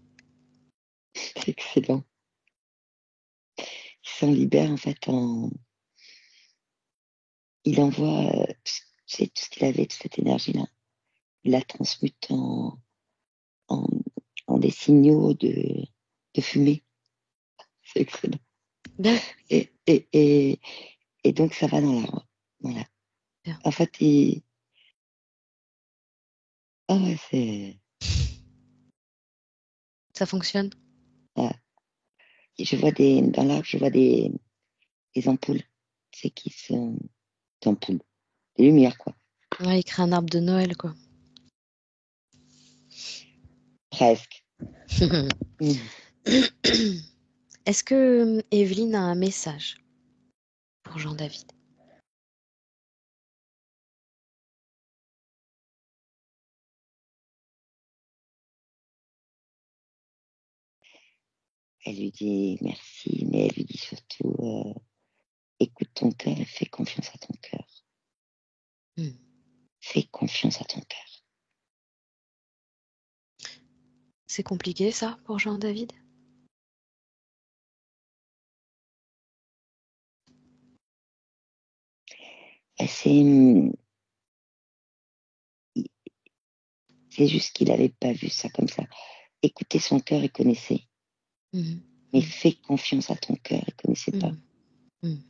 C'est excellent. Il s'en libère en fait il envoie tu sais, tout ce qu'il avait, toute cette énergie-là. Il la transmute en, en des signaux de fumée. C'est excellent. Bien. Et donc ça va dans l'arbre. Voilà. Bien. En fait, ah ouais, c'est. Ça fonctionne? Ouais. Je vois dans l'arbre, je vois des ampoules. C'est qui sont des ampoules. Des lumières, quoi. Ouais, il crée un arbre de Noël, quoi. Presque. Mm. Est-ce que Evelyne a un message pour Jean-David? Elle lui dit merci, mais elle lui dit surtout écoute ton cœur et fais confiance à ton cœur. Hmm. Fais confiance à ton cœur. C'est compliqué, ça, pour Jean-David? C'est juste qu'il n'avait pas vu ça comme ça. Écoutez son cœur et connaissez. Mais fais confiance à ton cœur et connaissez pas. Donc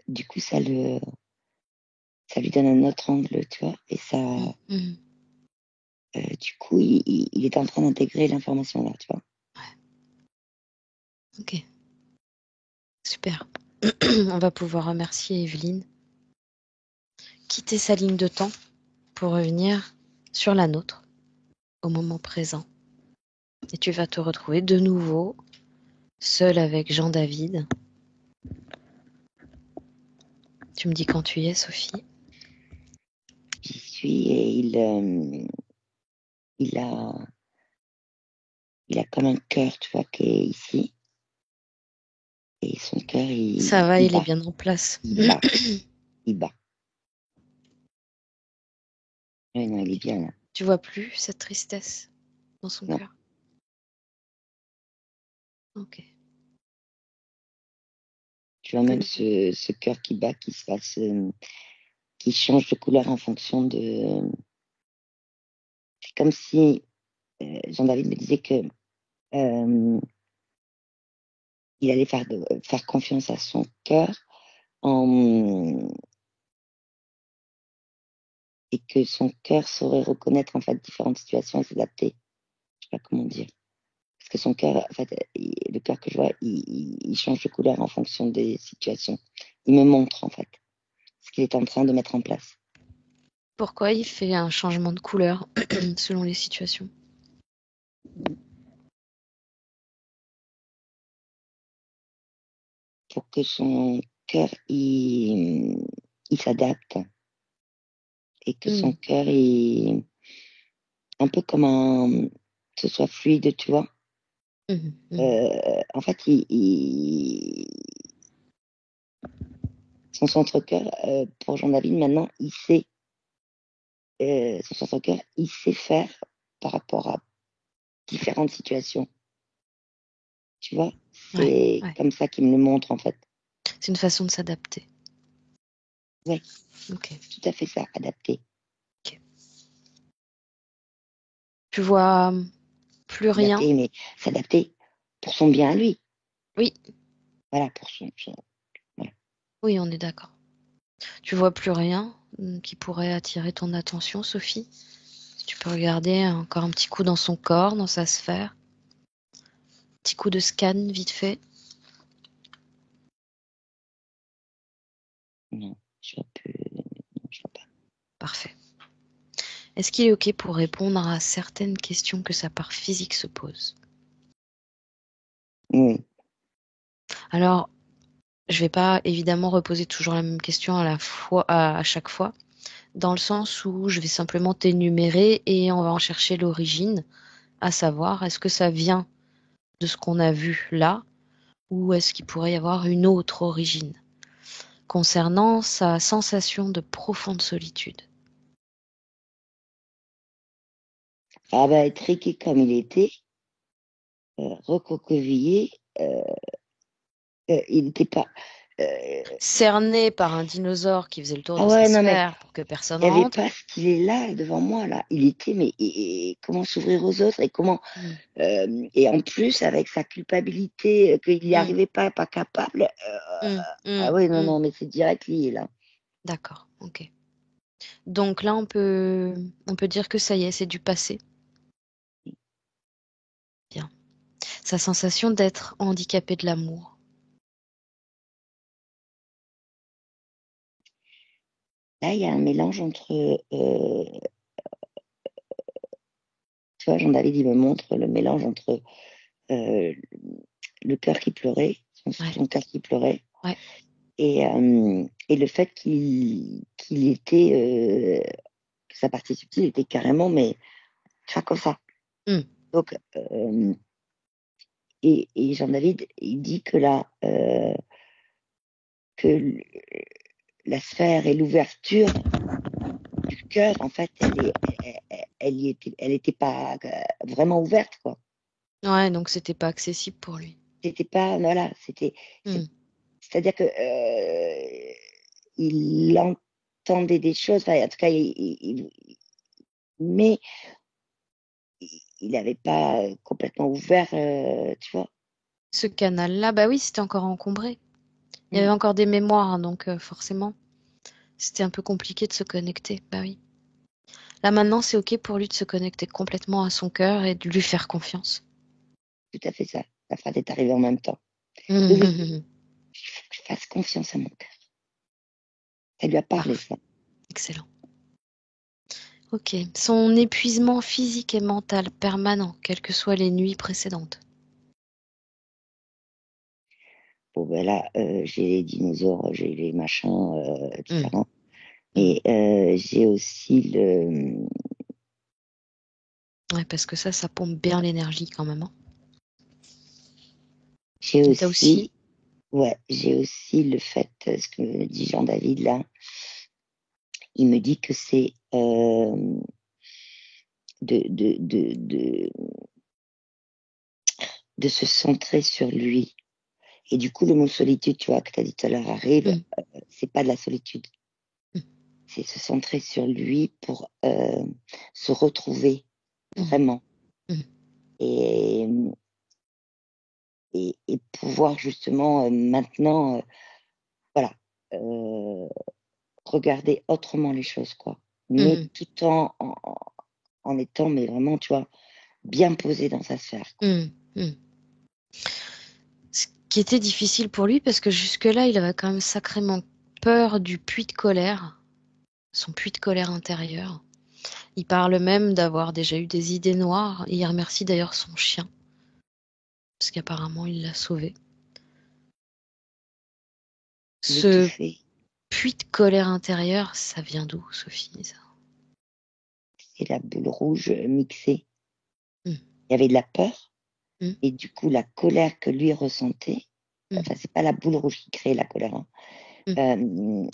du coup, ça lui donne un autre angle, tu vois. Et ça, du coup, il est en train d'intégrer l'information là, tu vois. Ouais. Ok. Super. On va pouvoir remercier Evelyne. Quitter sa ligne de temps pour revenir sur la nôtre, au moment présent. Et tu vas te retrouver de nouveau seul avec Jean-David. Tu me dis quand tu y es, Sophie. J'y suis et il a comme un cœur, tu vois, qui est ici. Et son cœur, Ça va, il il est bat. bien en place. Il bat. Il bat. Oui, non, il est bien là. Tu vois plus cette tristesse dans son Non. cœur? Ok. Tu vois même ce cœur qui bat, qui change de couleur en fonction de. C'est comme si Jean-David me disait que il allait faire confiance à son cœur en, et que son cœur saurait reconnaître en fait différentes situations et s'adapter. Je sais pas comment dire. Parce que son cœur, en fait, le cœur que je vois, il change de couleur en fonction des situations. Il me montre en fait ce qu'il est en train de mettre en place. Pourquoi il fait un changement de couleur selon les situations? Pour que son cœur il s'adapte et que son cœur un peu comme ce soit fluide, tu vois. En fait, son centre-cœur, pour Jean-David, maintenant, il sait, son centre-cœur, il sait faire par rapport à différentes situations. Tu vois, c'est comme ça qu'il me le montre, en fait. C'est une façon de s'adapter. Oui, ok. Tout à fait ça, adapter. Okay. Tu vois plus rien? Adapter, mais s'adapter pour son bien à lui. Oui. Voilà, pour son voilà. Oui, on est d'accord. Tu vois plus rien qui pourrait attirer ton attention, Sophie? Tu peux regarder encore un petit coup dans son corps, dans sa sphère. Petit coup de scan vite fait. Non, je vois pas. Parfait. Est-ce qu'il est OK pour répondre à certaines questions que sa part physique se pose? Oui. Alors, je vais pas évidemment reposer toujours la même question à chaque fois, dans le sens où je vais simplement t'énumérer et on va en chercher l'origine, à savoir est-ce que ça vient de ce qu'on a vu là ou est-ce qu'il pourrait y avoir une autre origine concernant sa sensation de profonde solitude. Ah bah, triqué comme il était, recroquevillé, il n'était pas. euh, Cerné par un dinosaure qui faisait le tour ah de sa ouais, non, mais sphère pour que personne il n'y avait rentre. pas ce qu'il est là devant moi, là. Il était, mais et comment s'ouvrir aux autres et comment. Mm, Et en plus, avec sa culpabilité, qu'il n'y mm, arrivait pas, pas capable. Ah oui, non, non, mais c'est direct lié, là. D'accord, ok. Donc là, on peut dire que ça y est, c'est du passé. Bien. Sa sensation d'être handicapé de l'amour. Là, il y a un mélange entre. Tu vois, Jean-David, il me montre le mélange entre euh, le cœur qui pleurait, Ouais, son cœur qui pleurait, ouais. et le fait qu'il était, que sa partie subtile était carrément, mais tu vois, comme ça. Mm, Donc, et Jean-David, il dit que là, que la sphère et l'ouverture du cœur, en fait, elle était pas vraiment ouverte, quoi. ouais, donc c'était pas accessible pour lui. C'était pas, voilà, Mm, c'est-à-dire que il entendait des choses, enfin, en tout cas, mais il n'avait pas complètement ouvert, tu vois. Ce canal-là, bah oui, c'était encore encombré. Il y avait Mm. encore des mémoires, hein, donc forcément, c'était un peu compliqué de se connecter. Bah oui. Là maintenant, c'est ok pour lui de se connecter complètement à son cœur et de lui faire confiance. Tout à fait ça. La phrase est arrivée en même temps. Oui, oui, Mhm. il faut que je fasse confiance à mon cœur. Ça lui a parlé, Parfait, ça. excellent. Ok, son épuisement physique et mental permanent, quelles que soient les nuits précédentes. Bon, ben là, j'ai les dinosaures, j'ai les machins Mm, différents. mm. Et j'ai aussi le. Ouais, parce que ça pompe bien l'énergie quand même, hein. J'ai Et t'as aussi, aussi. Ouais, j'ai aussi le fait, ce que me dit Jean-David là, il me dit que c'est de de se centrer sur lui. Et du coup, le mot solitude, tu vois, que tu as dit tout à l'heure, arrive, mm, c'est pas de la solitude. mm, C'est se centrer sur lui pour se retrouver mm, vraiment mm, et, et pouvoir justement maintenant, voilà, euh, regarder autrement les choses, quoi. Mais mm, tout en étant, mais vraiment, tu vois, bien posé dans sa sphère, quoi. mm, mm. Ce qui était difficile pour lui parce que jusque-là, il avait quand même sacrément peur du puits de colère, son puits de colère intérieur. Il parle même d'avoir déjà eu des idées noires et il remercie d'ailleurs son chien parce qu'apparemment il l'a sauvé. Ce L'étouffer, puits de colère intérieure, ça vient d'où, Sophie, ça? et la boule rouge mixée. Mm, Il y avait de la peur, mm, et du coup, la colère que lui ressentait, mm, enfin, c'est pas la boule rouge qui crée la colère, hein. mm,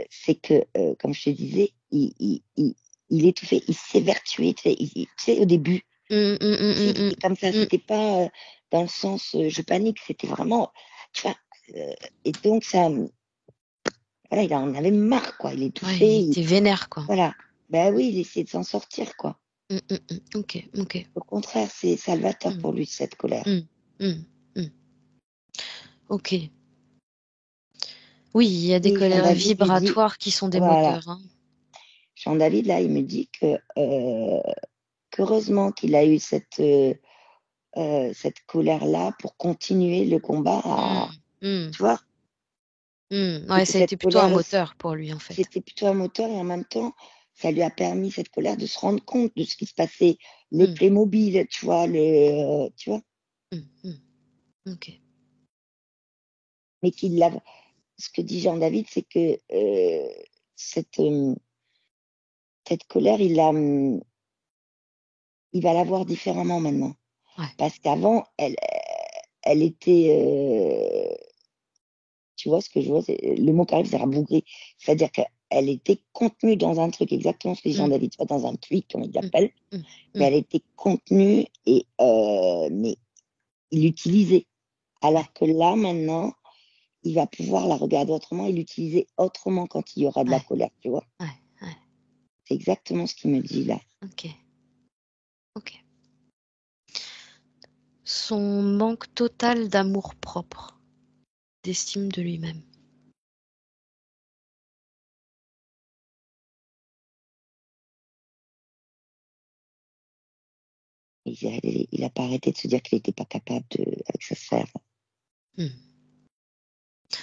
C'est que, comme je te disais, il étouffait, il s'évertuait, tu sais, au début, mm, mm, tu sais, il mm, était comme ça, mm, mm. c'était pas dans le sens je panique, c'était vraiment, tu vois, et donc ça, voilà, il en avait marre, quoi, il Ouais, étouffait, il était vénère, quoi. voilà, ben oui, il essayait de s'en sortir, quoi. Mm, mm, mm. Ok, ok. Au contraire, c'est salvateur Mm, pour lui, cette colère. mm, mm, mm. Ok. Oui, il y a des Et colères Jean-David lui dit, vibratoires qui sont des voilà, moteurs, hein. Jean-David, là, il me dit que qu'heureusement qu'il a eu cette colère-là pour continuer le combat Mm, mm, tu vois, mm. et Ouais, que ça a cette été plutôt un colère, moteur pour lui, en fait. c'était plutôt un moteur, et en même temps, ça lui a permis, cette colère, de se rendre compte de ce qui se passait, les Mm, Playmobil, tu vois, tu vois, mm, mm. Ok. mais ce que dit Jean-David, c'est que cette, euh, cette colère, il va la voir différemment maintenant. Ouais. Parce qu'avant, elle était, tu vois, ce que je vois, le mot qui arrive, c'est rabougri. C'est-à-dire que elle était contenue dans un truc, exactement ce que Jean-David fait, dans un puits, comme il l'appelle. Mais elle était contenue, mais il l'utilisait. Alors que là, maintenant, il va pouvoir la regarder autrement et l'utiliser autrement quand il y aura de la colère, tu vois. C'est exactement ce qu'il me dit là. Ok. Son manque total d'amour-propre, d'estime de lui-même. Il n'a pas arrêté de se dire qu'il n'était pas capable avec sa sphère.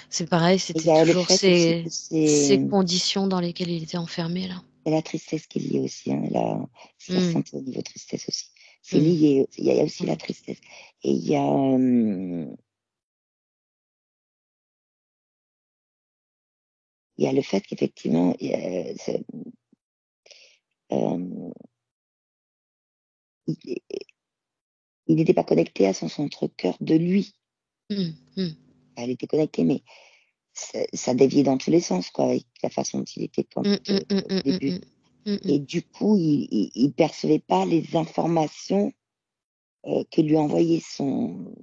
C'est pareil, c'était toujours ces conditions dans lesquelles il était enfermé là. Et la tristesse qui est liée aussi. C'est la santé au niveau tristesse aussi. C'est lié. Il y a aussi la tristesse. Et il y a le fait qu'effectivement, il n'était pas connecté à son centre-cœur de lui. Elle était connectée, mais ça déviait dans tous les sens, quoi, avec la façon dont il était au début. Et du coup, il percevait pas les informations que lui envoyait son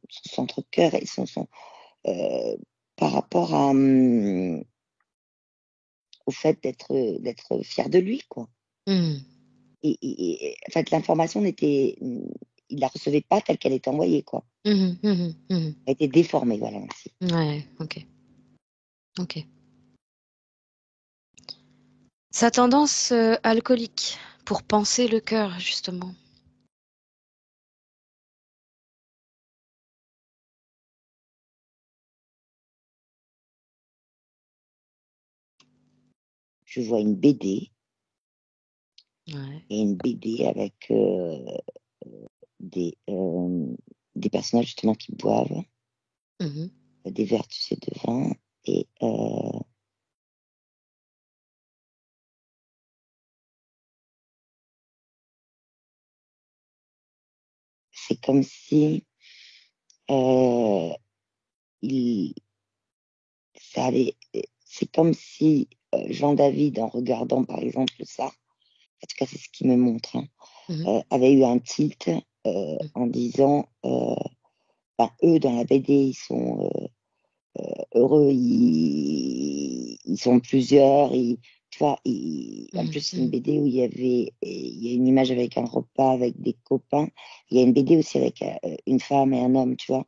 centre-cœur et par rapport au fait d'être fier de lui, quoi. Et en fait, l'information il la recevait pas telle qu'elle était envoyée, quoi. Elle était déformée, voilà. Merci. Ouais, ok. Sa tendance alcoolique pour penser le cœur, justement. Je vois une BD. Ouais. Et une BD avec des personnages justement qui boivent des verres, tu sais, de vin. Et c'est comme si c'est comme si Jean-David, en regardant par exemple ça, en tout cas c'est ce qu'il me montre, avait eu un tilt en disant eux dans la BD ils sont heureux, ils sont plusieurs, tu vois, en plus c'est une BD où il y a une image avec un repas avec des copains, il y a une BD aussi avec une femme et un homme, tu vois.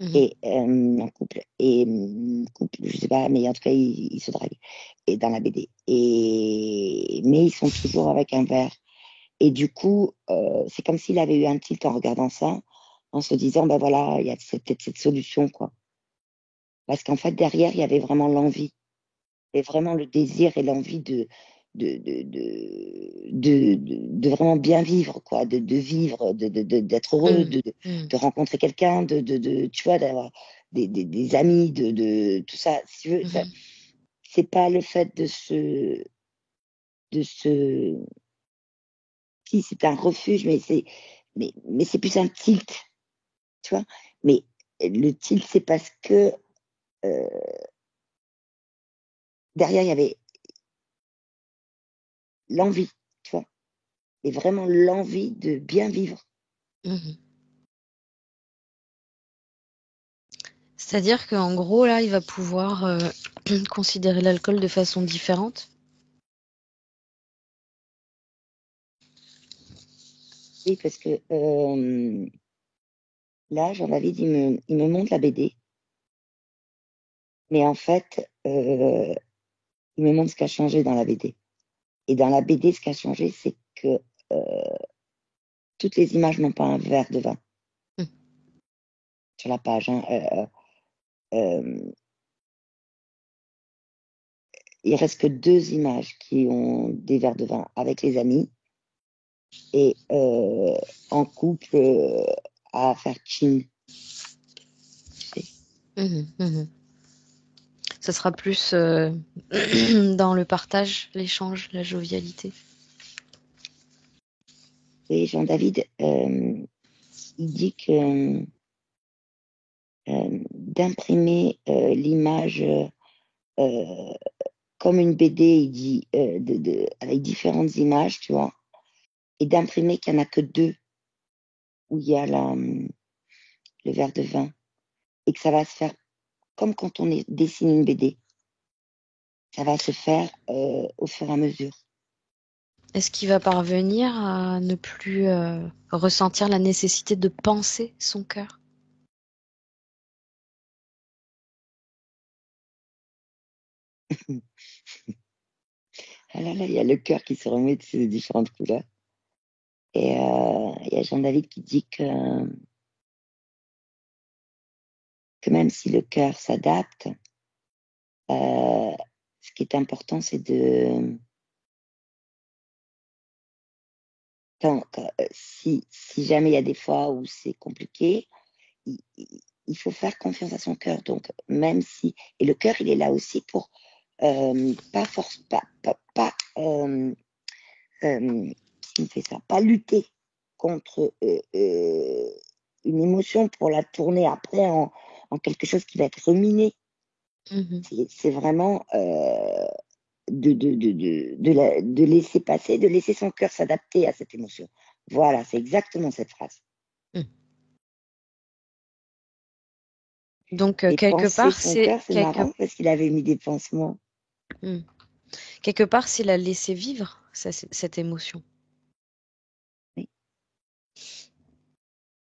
Et un couple, je sais pas, mais en tout cas, ils se draguent et dans la BD. Mais ils sont toujours avec un verre. Et du coup, c'est comme s'il avait eu un tilt en regardant ça, en se disant, ben voilà, il y a peut-être cette solution, quoi. Parce qu'en fait, derrière, il y avait vraiment l'envie. Et vraiment le désir et l'envie de vraiment bien vivre, quoi, de vivre, d'être heureux, de rencontrer quelqu'un, tu vois, d'avoir des amis, tout ça. Si tu veux, c'est pas le fait si c'est un refuge, mais c'est plus un tilt, tu vois. Mais le tilt, c'est parce que derrière, il y avait l'envie, tu vois, et vraiment l'envie de bien vivre. C'est-à-dire qu'en gros, là, il va pouvoir considérer l'alcool de façon différente. Oui, parce que là, Jean-David, il me montre la BD, mais en fait, il me montre ce qui a changé dans la BD. Et dans la BD, ce qui a changé, c'est que toutes les images n'ont pas un verre de vin sur la page. Il reste que 2 images qui ont des verres de vin avec les amis et en couple à faire chin. Tu sais. Ça sera plus dans le partage, l'échange, la jovialité. Oui, Jean-David, il dit que d'imprimer l'image comme une BD, il dit, avec différentes images, tu vois, et d'imprimer qu'il n'y en a que deux où il y a le verre de vin, et que ça va se faire comme quand on dessine une BD. Ça va se faire au fur et à mesure. Est-ce qu'il va parvenir à ne plus ressentir la nécessité de penser son cœur? Ah là là, il y a le cœur qui se remet de ses différentes couleurs. Et il y a Jean-David qui dit que même si le cœur s'adapte, ce qui est important, c'est si jamais il y a des fois où c'est compliqué, il faut faire confiance à son cœur. Donc, même si, et le cœur, il est là aussi pour s'il fait ça, pas lutter contre une émotion pour la tourner après en quelque chose qui va être ruminé. C'est vraiment de laisser passer, de laisser son cœur s'adapter à cette émotion. Voilà, c'est exactement cette phrase. Donc, Et quelque penser part, son cœur, c'est marrant parce qu'il avait mis des pansements. Quelque part, s'il a laissé vivre cette émotion. Oui.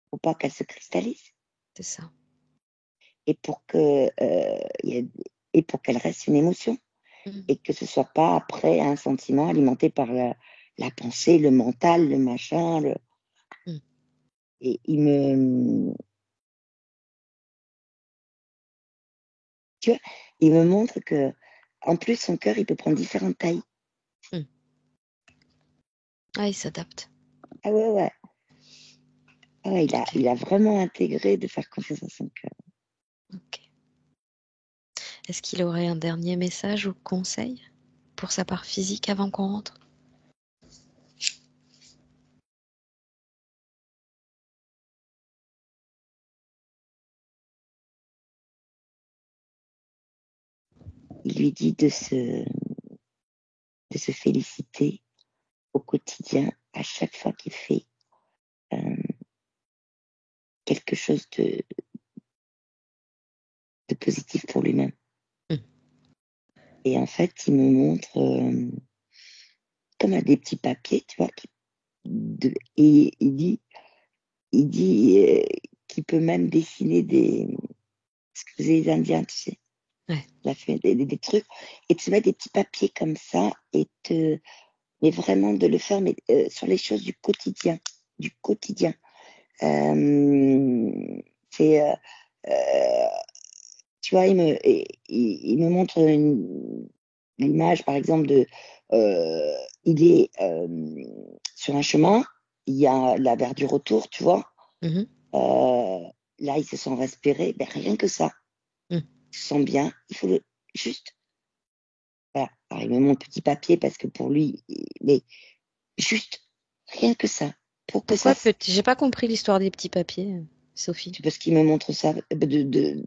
Faut pas qu'elle se cristallise. C'est ça. Et pour qu'elle reste une émotion. Et que ce soit pas après un sentiment alimenté par la pensée, le mental, le machin. Et tu vois, il me montre que, en plus, son cœur, il peut prendre différentes tailles. Ah, il s'adapte. Ah ouais, ouais. Ah ouais, il a vraiment intégré de faire confiance à son cœur. Ok. Est-ce qu'il aurait un dernier message ou conseil pour sa part physique avant qu'on rentre? Il lui dit de se féliciter au quotidien à chaque fois qu'il fait quelque chose de positif pour lui-même. Et en fait, il me montre comme à des petits papiers, tu vois, et il dit qu'il peut même dessiner ce que faisaient les Indiens, tu sais. Ouais. Il a fait des trucs, et de se mettre des petits papiers comme ça, mais vraiment de le faire mais, sur les choses du quotidien. Du quotidien. C'est, tu vois, il me montre l'image, par exemple, il est sur un chemin, il y a la verdure autour, tu vois. Là, il se sent respirer, ben, rien que ça. Il se sent bien, il faut juste. Voilà. Alors, il me montre petit papier parce que pour lui, mais juste, rien que ça. Pour que ça. Pourquoi j'ai pas compris l'histoire des petits papiers, Sophie. Parce qu'il me montre ça,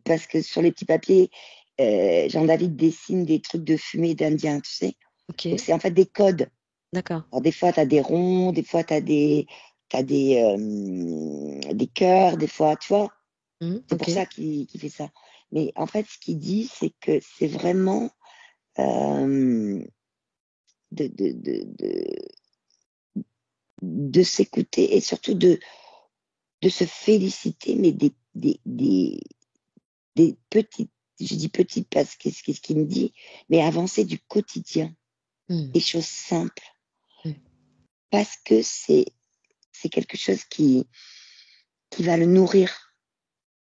parce que sur les petits papiers, Jean-David dessine des trucs de fumée d'Indien, tu sais. Ok. Donc, c'est en fait des codes. D'accord. Alors, des fois, tu as des ronds, des fois, tu as des cœurs, des fois, tu vois. C'est pour ça qu'il fait ça. Mais en fait, ce qu'il dit, c'est que c'est vraiment de, de, de, de, de s'écouter et surtout de se féliciter, mais des petites, je dis petites parce que c'est ce qu'il me dit, mais avancer du quotidien, des choses simples. Parce que c'est quelque chose qui va le nourrir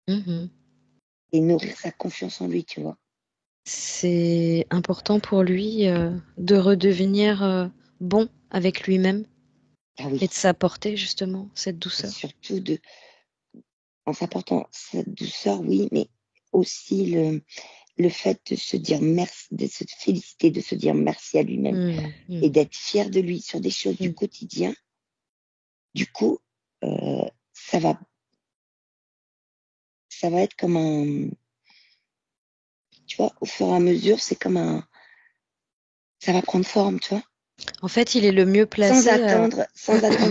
et nourrir sa confiance en lui, tu vois. C'est important pour lui de redevenir bon avec lui-même Ah oui. et de s'apporter justement cette Et douceur. surtout en s'apportant cette douceur, oui, mais aussi le fait de se dire merci, de se féliciter, de se dire merci à lui-même et d'être fier de lui sur des choses du quotidien. Du coup, ça va être comme tu vois, au fur et à mesure, c'est comme ça va prendre forme, tu vois. En fait, il est le mieux Sans placé à... attendre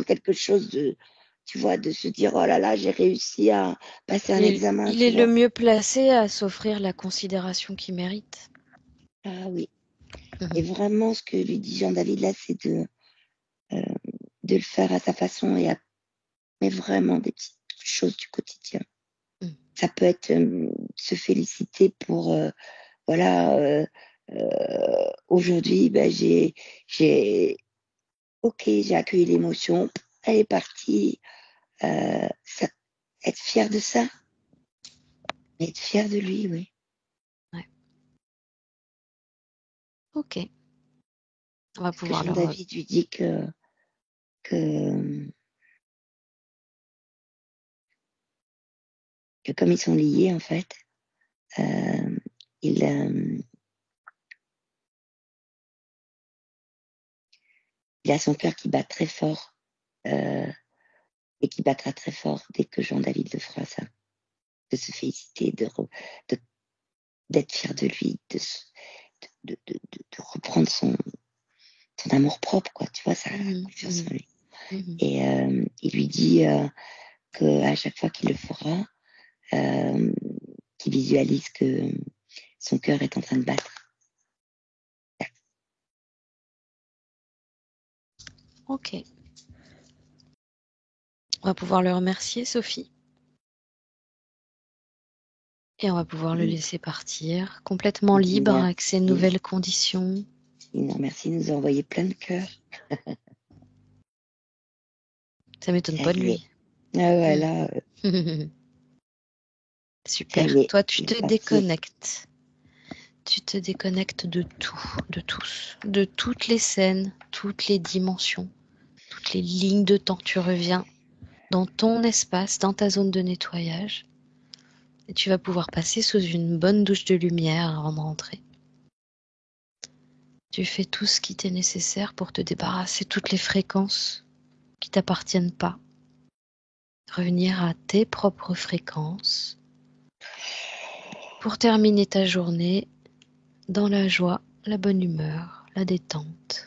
quelque chose de, tu vois, de se dire, oh là là, j'ai réussi à passer un examen, il tu est le vois. mieux placé à s'offrir la considération qu'il mérite. Ah oui. Et vraiment, ce que lui dit Jean-David là, c'est euh, de le faire à sa façon mais vraiment des petites choses du quotidien. Ça peut être se féliciter pour, voilà, aujourd'hui, ben, ok, j'ai accueilli l'émotion, elle est partie, ça, être fier de ça, être fier de lui, oui. Ouais. Ok. On va Parce que pouvoir leur... Jean-David lui dit que, que comme ils sont liés, en fait, euh, il, il a son cœur qui bat très fort et qui battra très fort dès que Jean-David le fera, ça. De se féliciter, de- d'être fier de lui, de reprendre son amour propre, quoi. Tu vois, ça a confiance en lui. Et il lui dit qu'à chaque fois qu'il le fera, qu'il visualise que son cœur est en train de battre. Ok. On va pouvoir le remercier, Sophie. Et on va pouvoir le laisser partir, complètement libre avec ses nouvelles conditions. Non, merci, il nous a envoyé plein de cœurs. Ça m'étonne Ça pas de y est. lui. Ah ouais, là, ça y Super. est, Toi, tu il te est passé. déconnectes. Tu te déconnectes de tout, de tous, de toutes les scènes, toutes les dimensions, toutes les lignes de temps. Tu reviens dans ton espace, dans ta zone de nettoyage. Et tu vas pouvoir passer sous une bonne douche de lumière avant de rentrer. Tu fais tout ce qui t'est nécessaire pour te débarrasser de toutes les fréquences qui t'appartiennent pas. Revenir à tes propres fréquences pour terminer ta journée dans la joie, la bonne humeur, la détente.